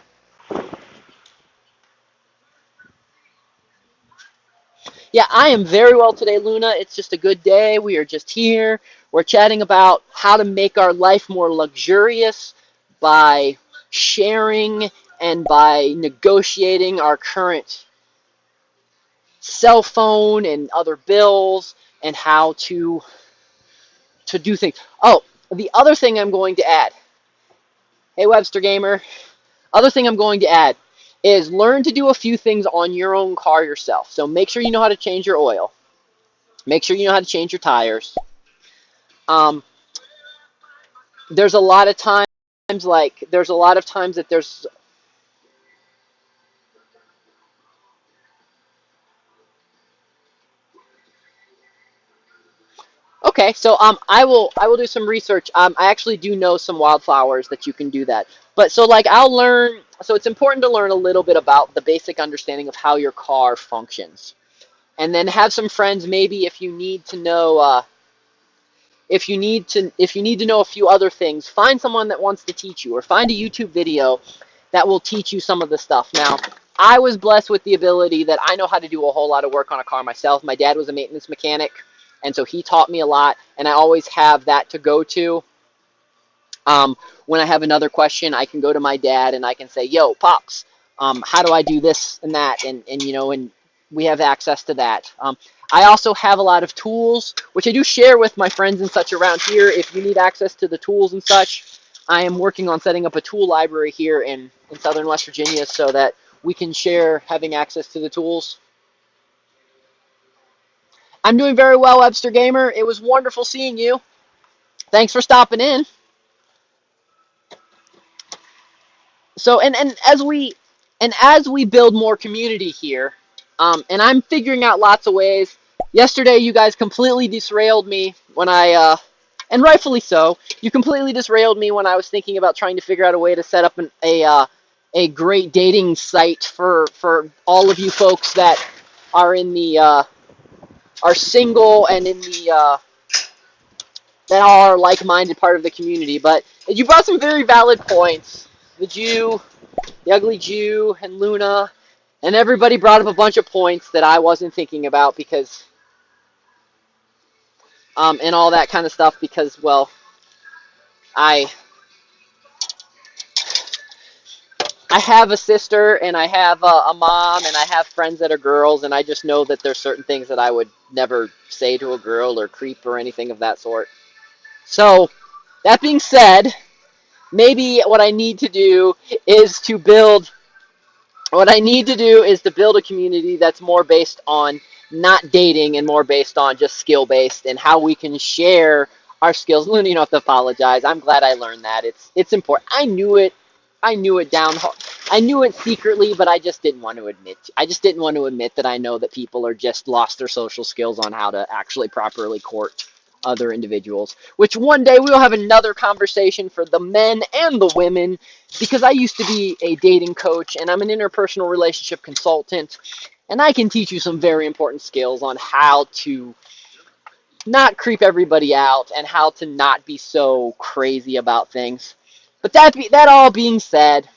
Yeah, I am very well today, Luna. It's just a good day. We are just here. We're chatting about how to make our life more luxurious by sharing and by negotiating our current cell phone and other bills, and how to do things. Oh, the other thing I'm going to add. Hey, Webster Gamer. Other thing I'm going to add is learn to do a few things on your own car yourself. So make sure you know how to change your oil. Make sure you know how to change your tires. There's a lot of times that there's okay. So I will do some research. I actually do know some wildflowers that you can do that. But so like I'll learn. So it's important to learn a little bit about the basic understanding of how your car functions, and then have some friends. Maybe if you need to know. If you need to know a few other things, find someone that wants to teach you, or find a YouTube video that will teach you some of the stuff. Now, I was blessed with the ability that I know how to do a whole lot of work on a car myself. My dad was a maintenance mechanic, and so he taught me a lot, and I always have that to go to. When I have another question, I can go to my dad and I can say, "Yo, Pops, how do I do this and that?" And we have access to that. I also have a lot of tools, which I do share with my friends and such around here. If you need access to the tools and such, I am working on setting up a tool library here in southern West Virginia so that we can share having access to the tools. I'm doing very well, Webster Gamer. It was wonderful seeing you. Thanks for stopping in. So as we build more community here, and I'm figuring out lots of ways. Yesterday, you guys completely derailed me when and rightfully so, you completely derailed me when I was thinking about trying to figure out a way to set up a great dating site for all of you folks that are in the are single and in the that are like-minded part of the community. But you brought some very valid points. The Jew, the ugly Jew, and Luna, and everybody brought up a bunch of points that I wasn't thinking about because and all that kind of stuff because, well, I I have a sister and I have a mom and I have friends that are girls, and I just know that there's certain things that I would never say to a girl or creep or anything of that sort. So that being said, maybe what I need to do is to build a community that's more based on not dating and more based on just skill based and how we can share our skills. Luna, you don't have to apologize. I'm glad I learned that. It's important. I knew it. I knew it down. I knew it secretly, but I just didn't want to admit. I just didn't want to admit that I know that people are just lost their social skills on how to actually properly court other individuals. Which one day we will have another conversation for the men and the women, because I used to be a dating coach and I'm an interpersonal relationship consultant, and I can teach you some very important skills on how to not creep everybody out and how to not be so crazy about things. But that all being said,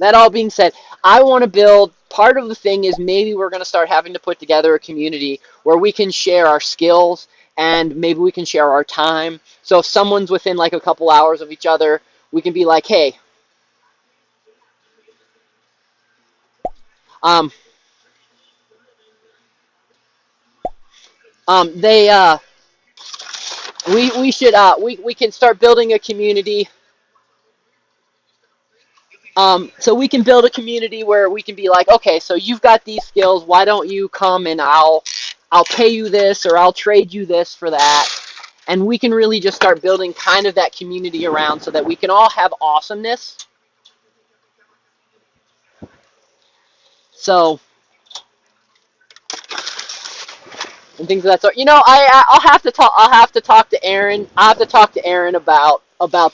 I want to build. Part of the thing is maybe we're going to start having to put together a community where we can share our skills and maybe we can share our time. So if someone's within like a couple hours of each other, we can be like, hey, um, they we should we can start building a community. So we can build a community where we can be like, okay, so you've got these skills. Why don't you come and I'll pay you this or I'll trade you this for that. And we can really just start building kind of that community around so that we can all have awesomeness. So and things of that sort. I'll have to talk. I'll have to talk to Aaron. I will have to talk to Aaron about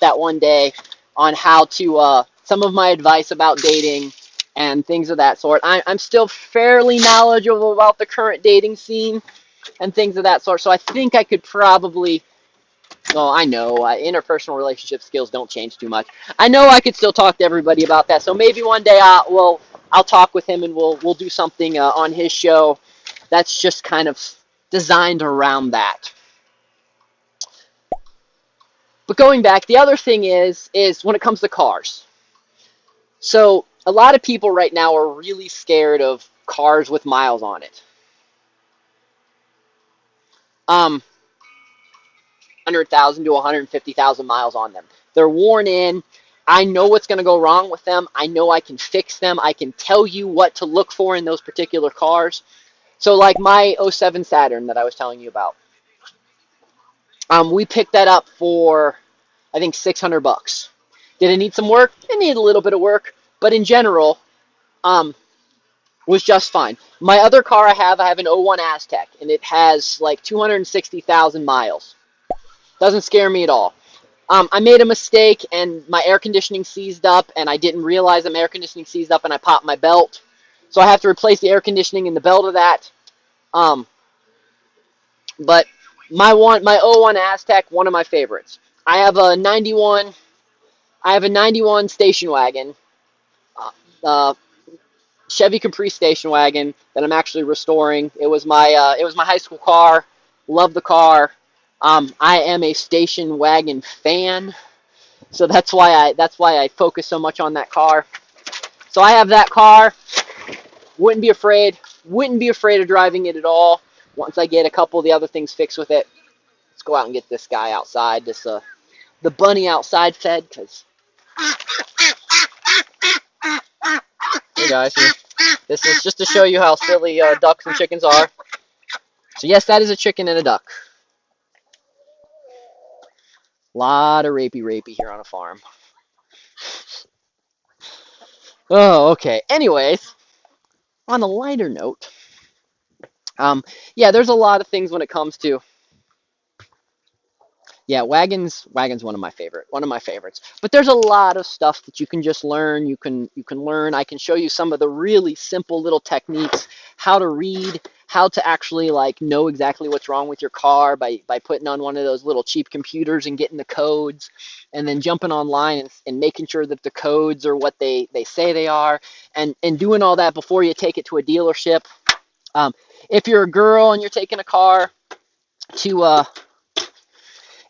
that one day on how to some of my advice about dating and things of that sort. I'm still fairly knowledgeable about the current dating scene and things of that sort. So I think I could probably. Well, I know interpersonal relationship skills don't change too much. I know I could still talk to everybody about that. So maybe one day I'll talk with him and we'll do something on his show that's just kind of designed around that. But going back, the other thing is when it comes to cars. So a lot of people right now are really scared of cars with miles on it. 100,000 to 150,000 miles on them. They're worn in. I know what's going to go wrong with them. I know I can fix them. I can tell you what to look for in those particular cars. So like my '07 Saturn that I was telling you about. We picked that up for, I think, $600. Did it need some work? It needed a little bit of work, but in general, was just fine. My other car I have an '01 Aztec, and it has like 260,000 miles. Doesn't scare me at all. I made a mistake, and my air conditioning seized up, and I didn't realize that my air conditioning seized up, and I popped my belt. So I have to replace the air conditioning in the belt of that. But my '01 Aztec, one of my favorites. I have a '91 station wagon, uh, Chevy Caprice station wagon that I'm actually restoring. It was my high school car. Love the car. I am a station wagon fan, so that's why I focus so much on that car. So I have that car. Wouldn't be afraid of driving it at all. Once I get a couple of the other things fixed with it, let's go out and get this guy outside. The bunny outside fed, because hey guys, this is just to show you how silly ducks and chickens are. So yes, that is a chicken and a duck. A lot of rapey here on a farm. Oh, okay. Anyways, on a lighter note, yeah, there's a lot of things when it comes to. Yeah, wagons one of my favorites. But there's a lot of stuff that you can just learn. You can learn. I can show you some of the really simple little techniques, how to read, how to actually like know exactly what's wrong with your car by putting on one of those little cheap computers and getting the codes, and then jumping online and making sure that the codes are what they say they are, and doing all that before you take it to a dealership. Um, if you're a girl and you're taking a car to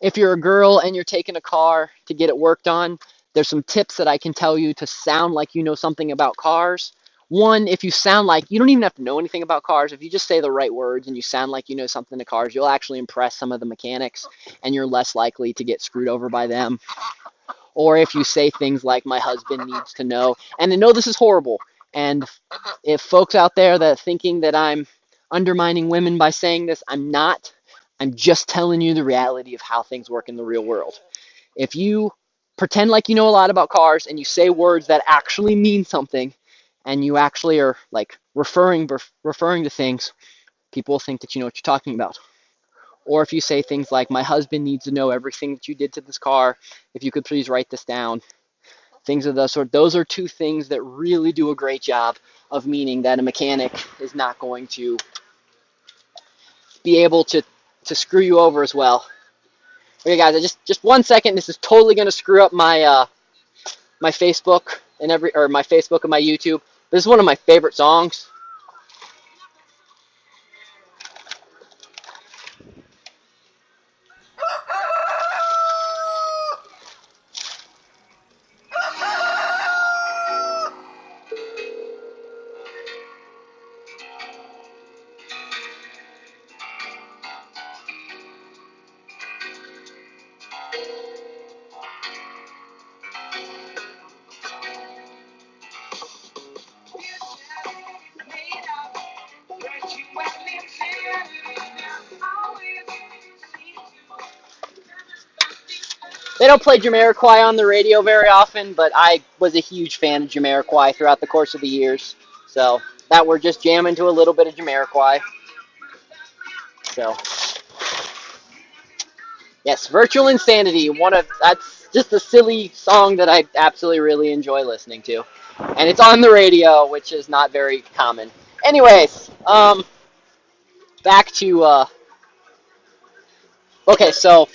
if you're a girl and you're taking a car to get it worked on, there's some tips that I can tell you to sound like you know something about cars. One, if you sound like you don't even have to know anything about cars, if you just say the right words and you sound like you know something to cars, you'll actually impress some of the mechanics and you're less likely to get screwed over by them. Or if you say things like, my husband needs to know, and I know this is horrible, and if folks out there that are thinking that I'm undermining women by saying this, I'm not. I'm just telling you the reality of how things work in the real world. If you pretend like you know a lot about cars and you say words that actually mean something, and you actually are like referring to things, people will think that you know what you're talking about. Or if you say things like, my husband needs to know everything that you did to this car, if you could please write this down. Things of the sort. Those are two things that really do a great job of meaning that a mechanic is not going to be able to screw you over as well. Okay, guys, just 1 second. This is totally going to screw up my Facebook and my Facebook and my YouTube. This is one of my favorite songs. They don't play Jamiroquai on the radio very often, but I was a huge fan of Jamiroquai throughout the course of the years. So that we're just jamming to a little bit of Jamiroquai. So yes, Virtual Insanity. That's just a silly song that I absolutely really enjoy listening to, and it's on the radio, which is not very common. Anyways, back to okay, so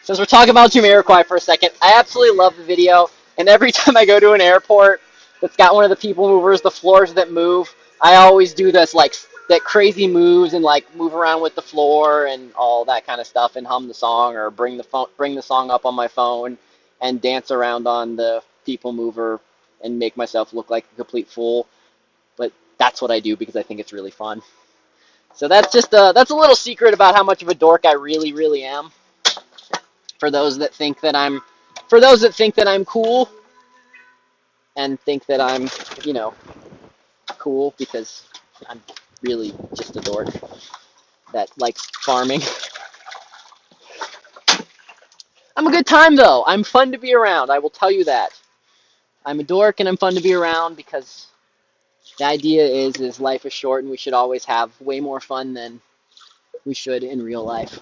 since we're talking about Jamiroquai for a second, I absolutely love the video. And every time I go to an airport that's got one of the people movers, the floors that move, I always do this like that crazy moves and like move around with the floor and all that kind of stuff and hum the song or bring the song up on my phone and dance around on the people mover and make myself look like a complete fool. But that's what I do because I think it's really fun. So that's a little secret about how much of a dork I really really am. For those that think that I'm cool and think that I'm, you know, cool because I'm really just a dork that likes farming. I'm a good time though. I'm fun to be around. I will tell you that. I'm a dork and I'm fun to be around because the idea is life is short and we should always have way more fun than we should in real life.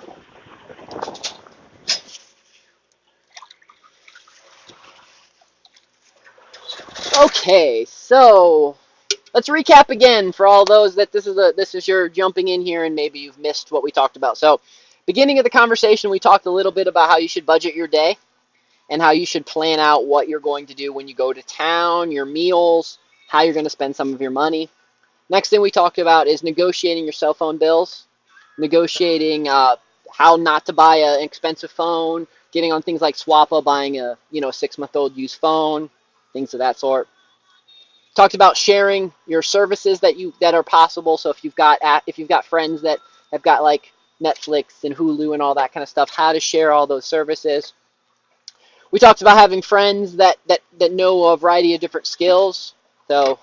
Okay, so let's recap again for all those that this is your jumping in here and maybe you've missed what we talked about. So, beginning of the conversation, we talked a little bit about how you should budget your day and how you should plan out what you're going to do when you go to town, your meals, how you're going to spend some of your money. Next thing we talked about is negotiating your cell phone bills, negotiating how not to buy an expensive phone, getting on things like Swappa, buying a 6-month-old used phone, things of that sort. Talked about sharing your services that are possible. So if you've got friends that have got like Netflix and Hulu and all that kind of stuff, how to share all those services. We talked about having friends that know a variety of different skills. So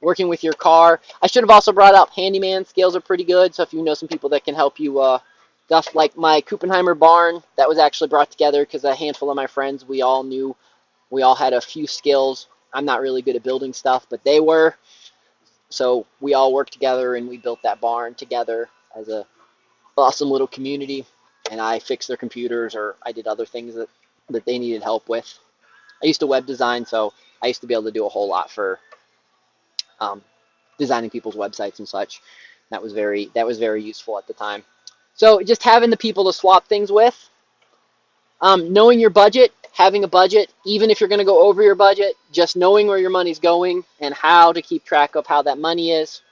working with your car. I should have also brought up handyman skills are pretty good. So if you know some people that can help you stuff like my Kuppenheimer barn, that was actually brought together because a handful of my friends, we all had a few skills. I'm not really good at building stuff, but they were. So we all worked together and we built that barn together as a awesome little community. And I fixed their computers or I did other things that they needed help with. I used to web design, so I used to be able to do a whole lot for designing people's websites and such. That was very useful at the time. So just having the people to swap things with, knowing your budget, having a budget, even if you're going to go over your budget, just knowing where your money's going and how to keep track of how that money is,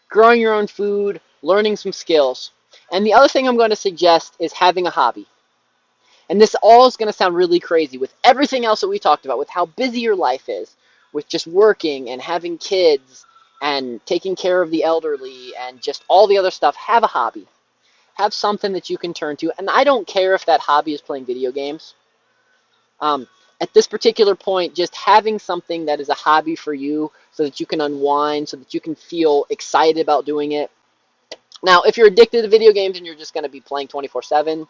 growing your own food, learning some skills. And the other thing I'm going to suggest is having a hobby. And this all is going to sound really crazy with everything else that we talked about, with how busy your life is, with just working and having kids and taking care of the elderly and just all the other stuff. Have a hobby. Have something that you can turn to. And I don't care if that hobby is playing video games. Um, at this particular point, just having something that is a hobby for you so that you can unwind, so that you can feel excited about doing it. Now, if you're addicted to video games and you're just going to be playing 24/7,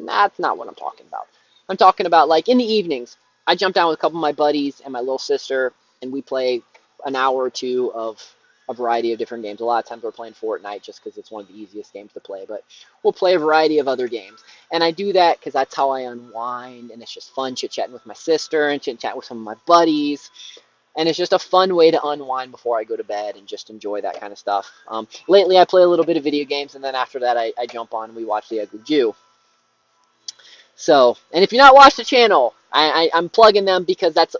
that's not what I'm talking about. I'm talking about like in the evenings, I jump down with a couple of my buddies and my little sister, and we play an hour or two of a variety of different games. A lot of times we're playing Fortnite just because it's one of the easiest games to play, but we'll play a variety of other games. And I do that because that's how I unwind, and it's just fun chit-chatting with my sister and chit-chatting with some of my buddies. And it's just a fun way to unwind before I go to bed and just enjoy that kind of stuff. Lately, I play a little bit of video games, and then after that, I jump on and we watch The Ugly Jew. So, and if you're not watching the channel, I'm plugging them because that's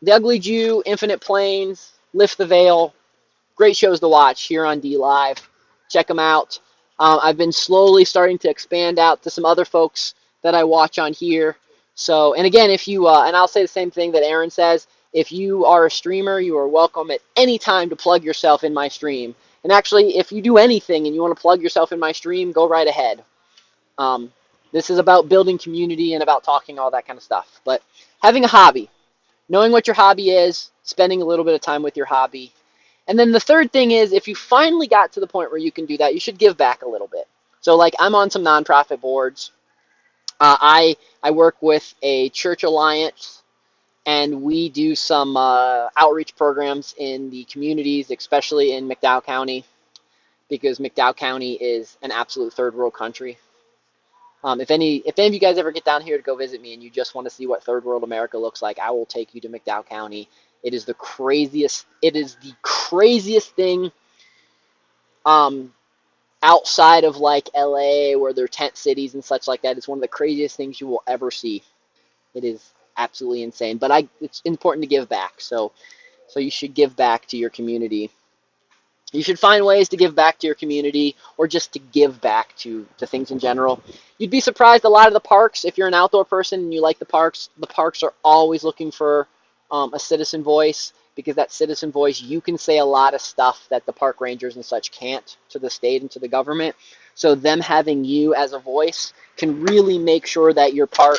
The Ugly Jew, Infinite Planes, Lift the Veil. Great shows to watch here on D Live. Check them out. I've been slowly starting to expand out to some other folks that I watch on here. So, and again, if you, and I'll say the same thing that Aaron says, if you are a streamer, you are welcome at any time to plug yourself in my stream. And actually, if you do anything and you want to plug yourself in my stream, go right ahead. Um, this is about building community and about talking all that kind of stuff. But having a hobby, knowing what your hobby is, spending a little bit of time with your hobby. And then the third thing is, if you finally got to the point where you can do that, you should give back a little bit. So like I'm on some nonprofit boards. I work with a church alliance, and we do some outreach programs in the communities, especially in McDowell County, because McDowell County is an absolute third world country. If any of you guys ever get down here to go visit me and you just want to see what third world America looks like, I will take you to McDowell County. It is the craziest. It is the craziest thing. Outside of like LA, where they're tent cities and such like that, it's one of the craziest things you will ever see. It is absolutely insane. But it's important to give back. So you should give back to your community. You should find ways to give back to your community, or just to give back to things in general. You'd be surprised, a lot of the parks, if you're an outdoor person and you like the parks are always looking for a citizen voice, because that citizen voice, you can say a lot of stuff that the park rangers and such can't to the state and to the government. So them having you as a voice can really make sure that your park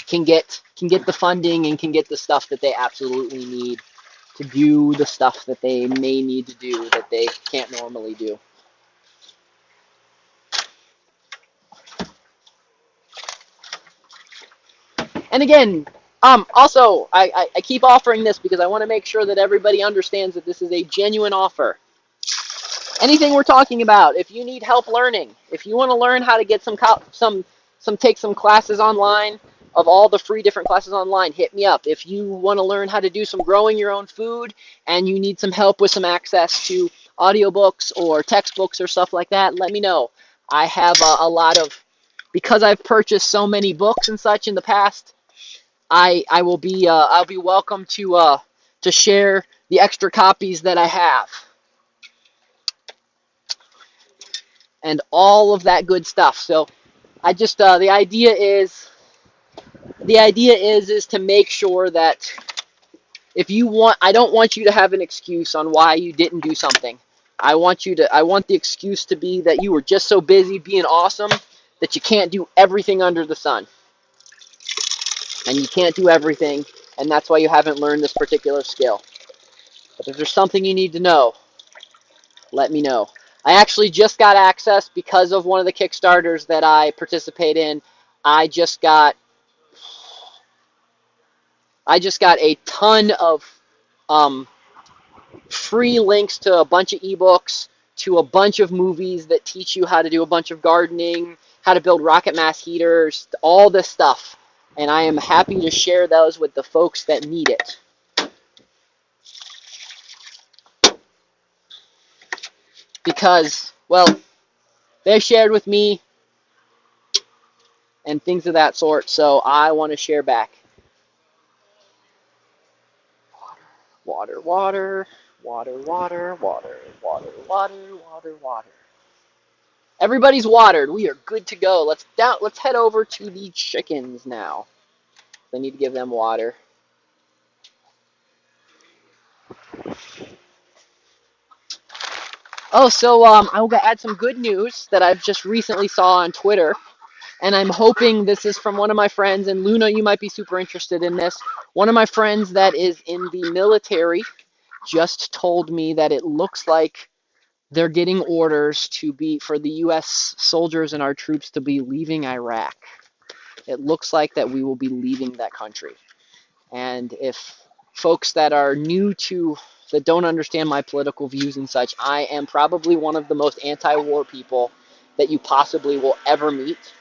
can get the funding and can get the stuff that they absolutely need to do the stuff that they may need to do that they can't normally do. And again, also, I keep offering this because I want to make sure that everybody understands that this is a genuine offer. Anything we're talking about, if you need help learning, if you want to learn how to get take some classes online, of all the free different classes online, hit me up. If you want to learn how to do some growing your own food and you need some help with some access to audiobooks or textbooks or stuff like that, let me know. I have a lot of, because I've purchased so many books and such in the past, I'll be welcome to share the extra copies that I have and all of that good stuff. So I just the idea is to make sure that if you want, I don't want you to have an excuse on why you didn't do something. I want the excuse to be that you were just so busy being awesome that you can't do everything under the sun. And you can't do everything, and that's why you haven't learned this particular skill. But if there's something you need to know, let me know. I actually just got access because of one of the Kickstarters that I participate in. I just got a ton of free links to a bunch of ebooks, to a bunch of movies that teach you how to do a bunch of gardening, how to build rocket mass heaters, all this stuff. And I am happy to share those with the folks that need it. because, well, they shared with me and things of that sort, so I want to share back. Water, water, water, water, water, water, water, water, water. Everybody's watered. We are good to go. Let's head over to the chickens now. I need to give them water. Oh, so I will add some good news that I've just recently saw on Twitter, and I'm hoping this is from one of my friends. And Luna, you might be super interested in this. One of my friends that is in the military just told me that it looks like they're getting orders for the U.S. soldiers and our troops to be leaving Iraq. It looks like that we will be leaving that country. And if folks that are that don't understand my political views and such, I am probably one of the most anti-war people that you possibly will ever meet.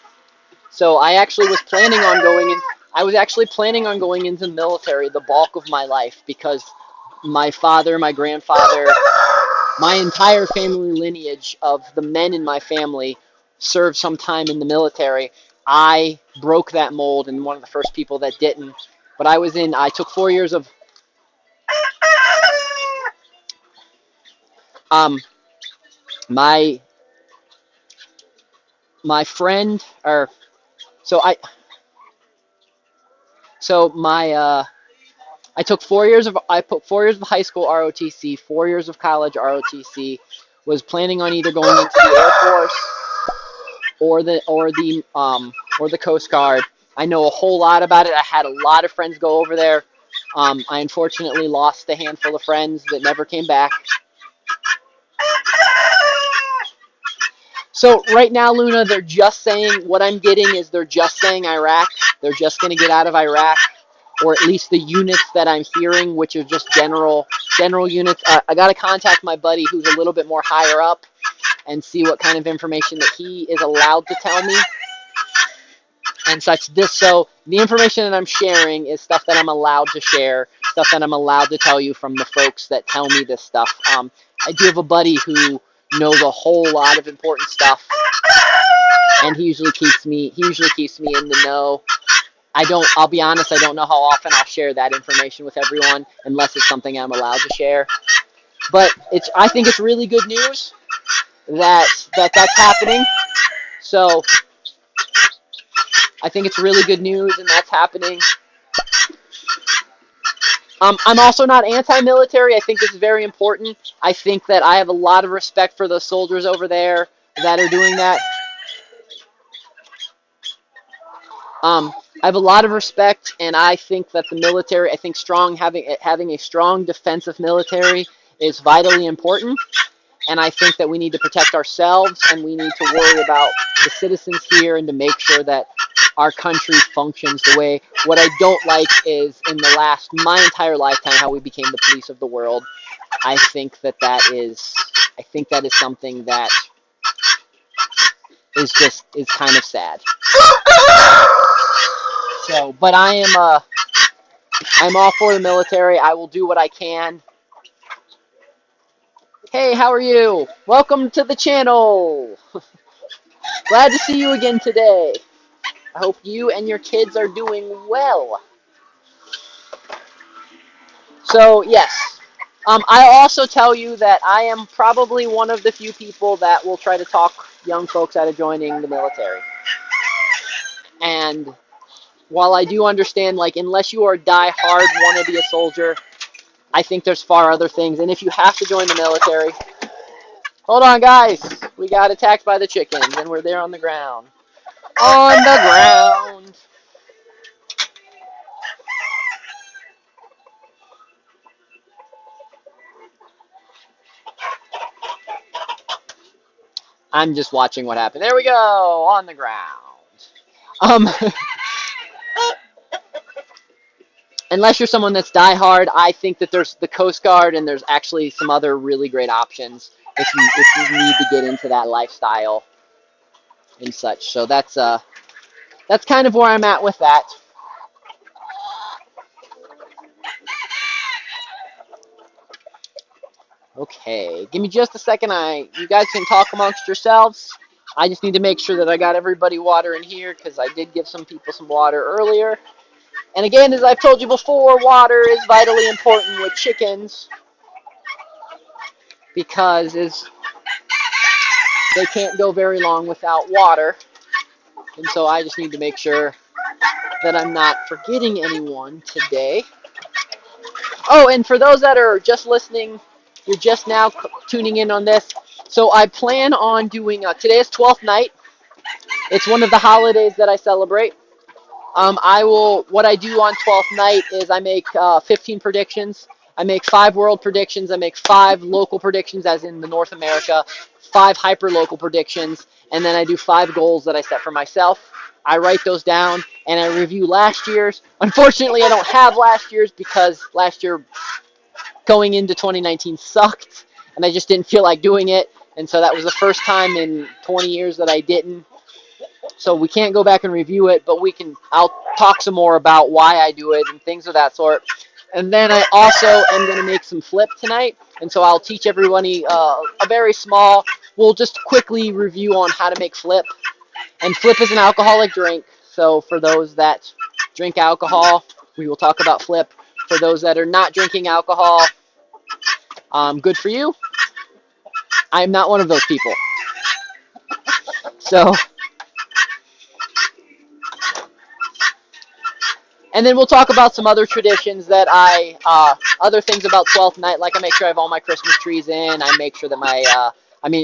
So I actually was planning on going in. I was actually planning on going into the military the bulk of my life because my father, my grandfather, my entire family lineage of the men in my family served some time in the military. I broke that mold and one of the first people that didn't. But I took 4 years of, um, my, my friend, or, so I put 4 years of high school ROTC, 4 years of college ROTC, was planning on either going into the Air Force or the Coast Guard. I know a whole lot about it. I had a lot of friends go over there. I unfortunately lost a handful of friends that never came back. So right now, Luna, they're just saying, what I'm getting is they're just saying Iraq. They're just going to get out of Iraq, or at least the units that I'm hearing, which are just general units. I got to contact my buddy who's a little bit more higher up and see what kind of information that he is allowed to tell me and such. So the information that I'm sharing is stuff that I'm allowed to share, stuff that I'm allowed to tell you from the folks that tell me this stuff. I do have a buddy who knows a whole lot of important stuff, and he usually keeps me in the know. I'll be honest, I don't know how often I'll share that information with everyone unless it's something I'm allowed to share. But I think it's really good news that's happening. So I think it's really good news, and that's happening. I'm also not anti-military. I think this is very important. I think that I have a lot of respect for the soldiers over there that are doing that. I have a lot of respect, and I think that the military, I think having a strong defensive military is vitally important. And I think that we need to protect ourselves, and we need to worry about the citizens here and to make sure that our country functions the way. What I don't like is my entire lifetime, how we became the police of the world. I think that is something that is kind of sad. So, but I'm all for the military. I will do what I can. Hey, how are you? Welcome to the channel. Glad to see you again today. I hope you and your kids are doing well. So, yes. I'll also tell you that I am probably one of the few people that will try to talk young folks out of joining the military. And while I do understand, unless you are die-hard, want to be a soldier, I think there's far other things. And if you have to join the military... Hold on, guys. We got attacked by the chickens, and we're there on the ground. On the ground. I'm just watching what happened. There we go, on the ground. Unless you're someone that's diehard, I think that there's the Coast Guard, and there's actually some other really great options if you need to get into that lifestyle and such. So that's kind of where I'm at with that. Okay, give me just a second. You guys can talk amongst yourselves. I just need to make sure that I got everybody water in here because I did give some people some water earlier. And again, as I've told you before, water is vitally important with chickens because they can't go very long without water. And so I just need to make sure that I'm not forgetting anyone today. Oh, and for those that are just listening, you're just now tuning in on this. So I plan on doing, today is 12th night. It's one of the holidays that I celebrate. What I do on 12th night is I make 15 predictions. I make 5 world predictions. I make 5 local predictions, as in the North America, 5 hyper local predictions, and then I do 5 goals that I set for myself. I write those down and I review last year's. Unfortunately, I don't have last year's because last year going into 2019 sucked and I just didn't feel like doing it. And so that was the first time in 20 years that I didn't. So we can't go back and review it, but I'll talk some more about why I do it and things of that sort. And then I also am going to make some flip tonight. And so I'll teach everybody a very small, we'll just quickly review on how to make flip. And flip is an alcoholic drink. So for those that drink alcohol, we will talk about flip. For those that are not drinking alcohol, good for you. I'm not one of those people. So, and then we'll talk about some other traditions that other things about 12th night, like I make sure I have all my Christmas trees in. I make sure that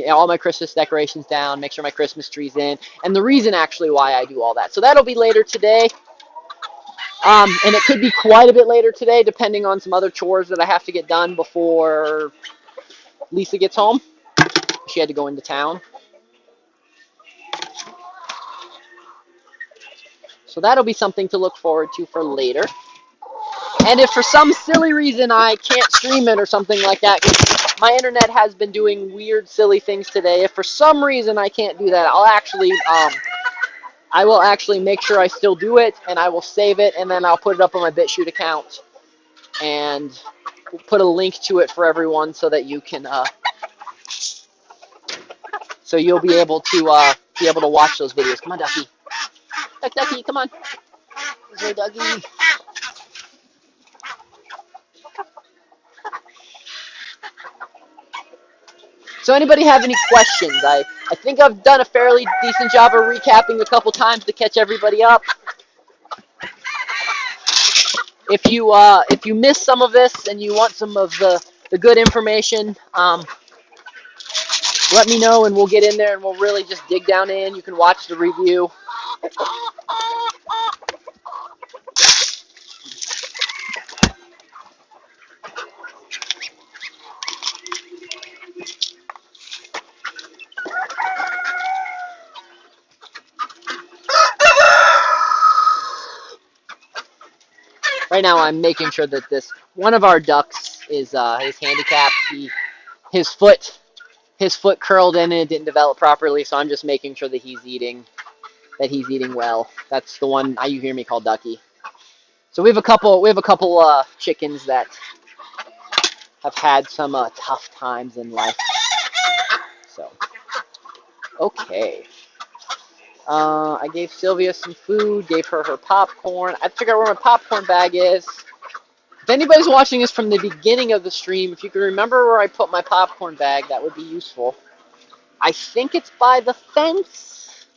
all my Christmas decorations down, make sure my Christmas tree's in, and the reason actually why I do all that. So that'll be later today. And it could be quite a bit later today, depending on some other chores that I have to get done before Lisa gets home. She had to go into town. So that'll be something to look forward to for later. And if for some silly reason I can't stream it or something like that, because my internet has been doing weird, silly things today, if for some reason I can't do that, I will actually make sure I still do it, and I will save it, and then I'll put it up on my BitChute account, and put a link to it for everyone so that you can, so you'll be able to watch those videos. Come on, Ducky. Ducky, come on. Hey, Ducky. So anybody have any questions? I think I've done a fairly decent job of recapping a couple times to catch everybody up. If you missed some of this and you want some of the good information, let me know and we'll get in there and we'll really just dig down in. You can watch the review. Right now I'm making sure that one of our ducks is handicapped. His foot curled in and it didn't develop properly, so I'm just making sure that he's eating well. That's the one you hear me call Ducky. So we have a couple chickens that have had some tough times in life. So okay. I gave Sylvia some food, gave her popcorn. I figured out where my popcorn bag is. If anybody's watching this from the beginning of the stream, if you can remember where I put my popcorn bag, that would be useful. I think it's by the fence,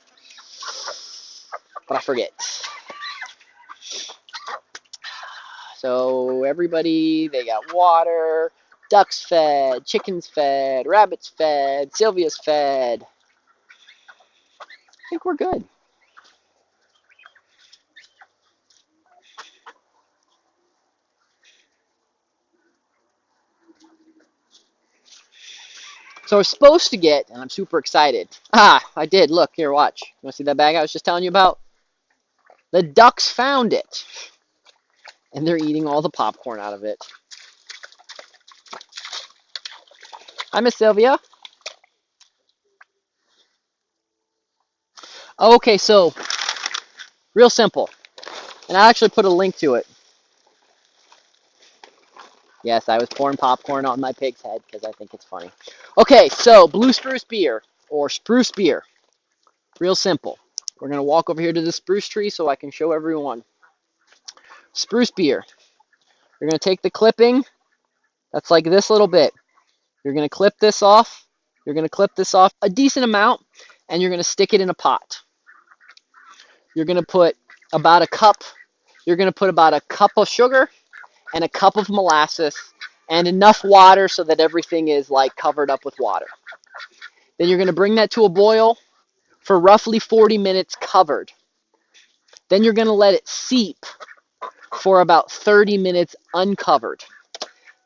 but I forget. So everybody, they got water, ducks fed, chickens fed, rabbits fed, Sylvia's fed. I think we're good. So we're supposed to get, and I'm super excited. I did. Look, here, watch. You want to see that bag I was just telling you about? The ducks found it. And they're eating all the popcorn out of it. Hi, Miss Sylvia. Okay, so, real simple. And I actually put a link to it. Yes, I was pouring popcorn on my pig's head because I think it's funny. Okay, so blue spruce beer or spruce beer. Real simple. We're going to walk over here to the spruce tree so I can show everyone. Spruce beer. You're going to take the clipping. That's like this little bit. You're going to clip this off. You're going to clip this off a decent amount, and you're going to stick it in a pot. You're going to put about a cup. You're going to put about a cup of sugar and a cup of molasses and enough water so that everything is like covered up with water. Then you're going to bring that to a boil for roughly 40 minutes covered. Then you're going to let it seep for about 30 minutes uncovered.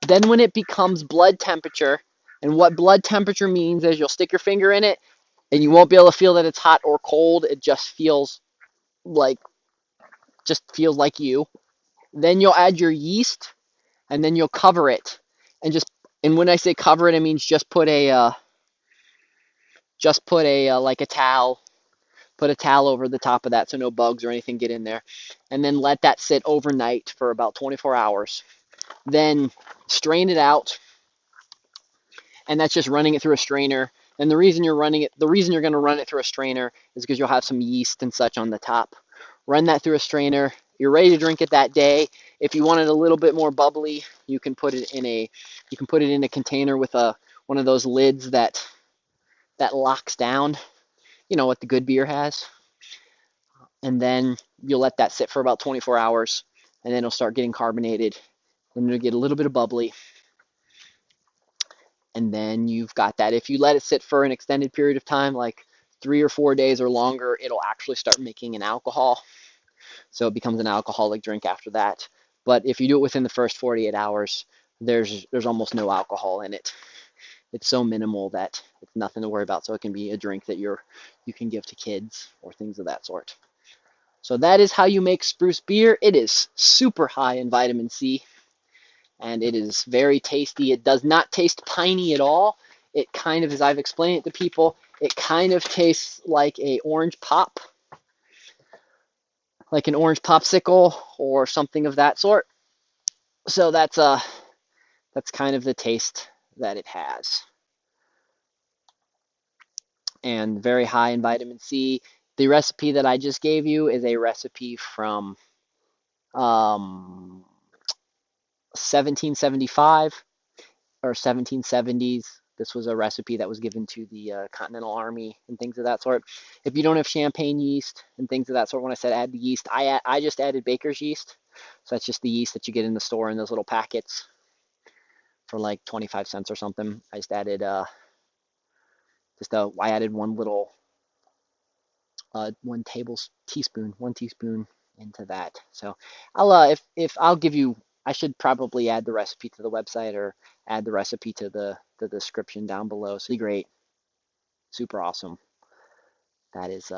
Then when it becomes blood temperature, and what blood temperature means is you'll stick your finger in it and you won't be able to feel that it's hot or cold. It like just feels like you. Then you'll add your yeast and then you'll cover it. And when I say cover it, it means just put a like a towel. Put a towel over the top of that so no bugs or anything get in there. And then let that sit overnight for about 24 hours. Then strain it out, and that's just running it through a strainer. And the reason you're going to run it through a strainer is because you'll have some yeast and such on the top. Run that through a strainer. You're ready to drink it that day. If you want it a little bit more bubbly, you can put it in a container with one of those lids that locks down. You know what the good beer has. And then you'll let that sit for about 24 hours, and then it'll start getting carbonated, and it'll get a little bit of bubbly, and then you've got that. If you let it sit for an extended period of time, like 3 or 4 days or longer, it'll actually start making an alcohol, so it becomes an alcoholic drink after that. But if you do it within the first 48 hours, there's almost no alcohol in it. It's so minimal that it's nothing to worry about, so it can be a drink that you can give to kids or things of that sort. So that is how you make spruce beer. It is super high in vitamin C, and it is very tasty. It does not taste piney at all. It kind of, as I've explained it to people, it kind of tastes like an orange pop, like an orange popsicle or something of that sort. So that's kind of the taste that it has, and very high in vitamin C. The recipe that I just gave you is a recipe from um, 1775 or 1770s. This was a recipe that was given to the Continental Army and things of that sort. If you don't have champagne yeast and things of that sort, when I said add the yeast, I just added baker's yeast. So that's just the yeast that you get in the store in those little packets for like 25 cents or something. I just added I added one teaspoon into that. So if I'll give you, I should probably add the recipe to the website or add the recipe to the description down below. So great, super awesome. That is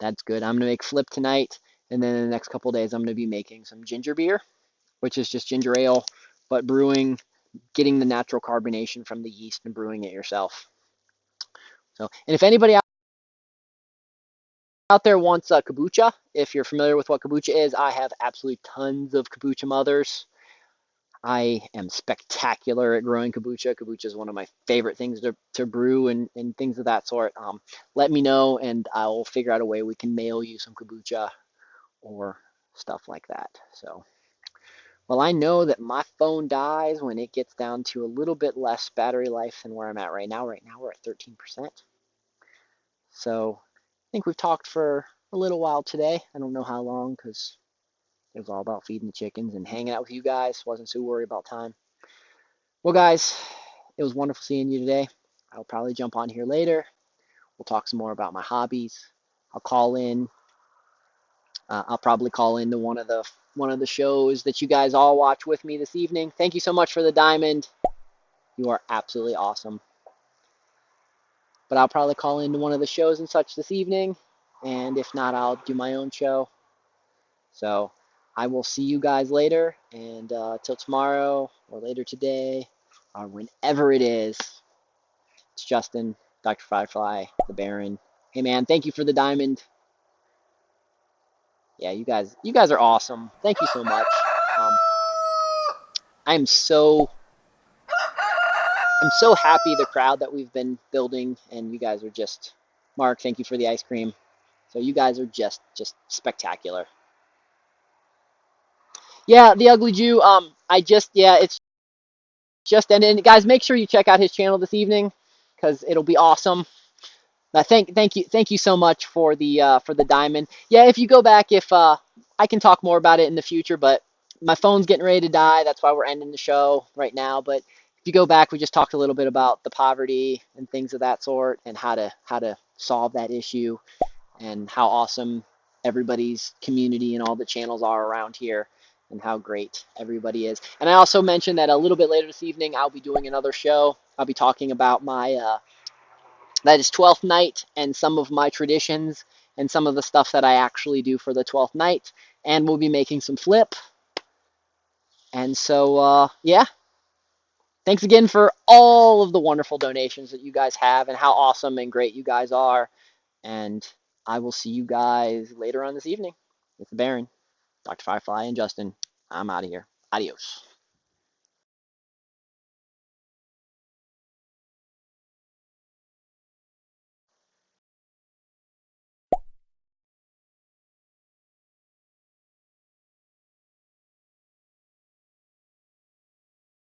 that's good. I'm gonna make flip tonight, and then in the next couple of days I'm gonna be making some ginger beer, which is just ginger ale, but getting the natural carbonation from the yeast and brewing it yourself. So, and if anybody out there wants kombucha, if you're familiar with what kombucha is, I have absolutely tons of kombucha mothers. I am spectacular at growing kombucha. Kombucha is one of my favorite things to brew and things of that sort. Let me know, and I'll figure out a way we can mail you some kombucha or stuff like that. So, well, I know that my phone dies when it gets down to a little bit less battery life than where I'm at right now. Right now, we're at 13%. So, I think we've talked for a little while today. I don't know how long because it was all about feeding the chickens and hanging out with you guys. Wasn't too worried about time. Well, guys, it was wonderful seeing you today. I'll probably jump on here later. We'll talk some more about my hobbies. I'll call in. I'll probably call into one of the shows that you guys all watch with me this evening. Thank you so much for the diamond. You are absolutely awesome. But I'll probably call into one of the shows and such this evening. And if not, I'll do my own show. So I will see you guys later. And till tomorrow or later today or whenever it is, it's Justin, Dr. Firefly, the Baron. Hey man, thank you for the diamond. Yeah, you guys are awesome. Thank you so much. I'm so I'm so happy the crowd that we've been building, and you guys are just, Mark, thank you for the ice cream. So you guys are just spectacular. Yeah, the Ugly Jew. I just yeah, it's just ended. Guys, make sure you check out his channel this evening because it'll be awesome. Thank you so much for the diamond. Yeah, if you go back, if I can talk more about it in the future, but my phone's getting ready to die. That's why we're ending the show right now. But if you go back, we just talked a little bit about the poverty and things of that sort, and how to solve that issue, and how awesome everybody's community and all the channels are around here, and how great everybody is. And I also mentioned that a little bit later this evening, I'll be doing another show. I'll be talking about my that is 12th night and some of my traditions and some of the stuff that I actually do for the 12th night. And we'll be making some flip. And so, yeah, thanks again for all of the wonderful donations that you guys have and how awesome and great you guys are. And I will see you guys later on this evening. It's the Baron, Dr. Firefly, and Justin. I'm out of here. Adios.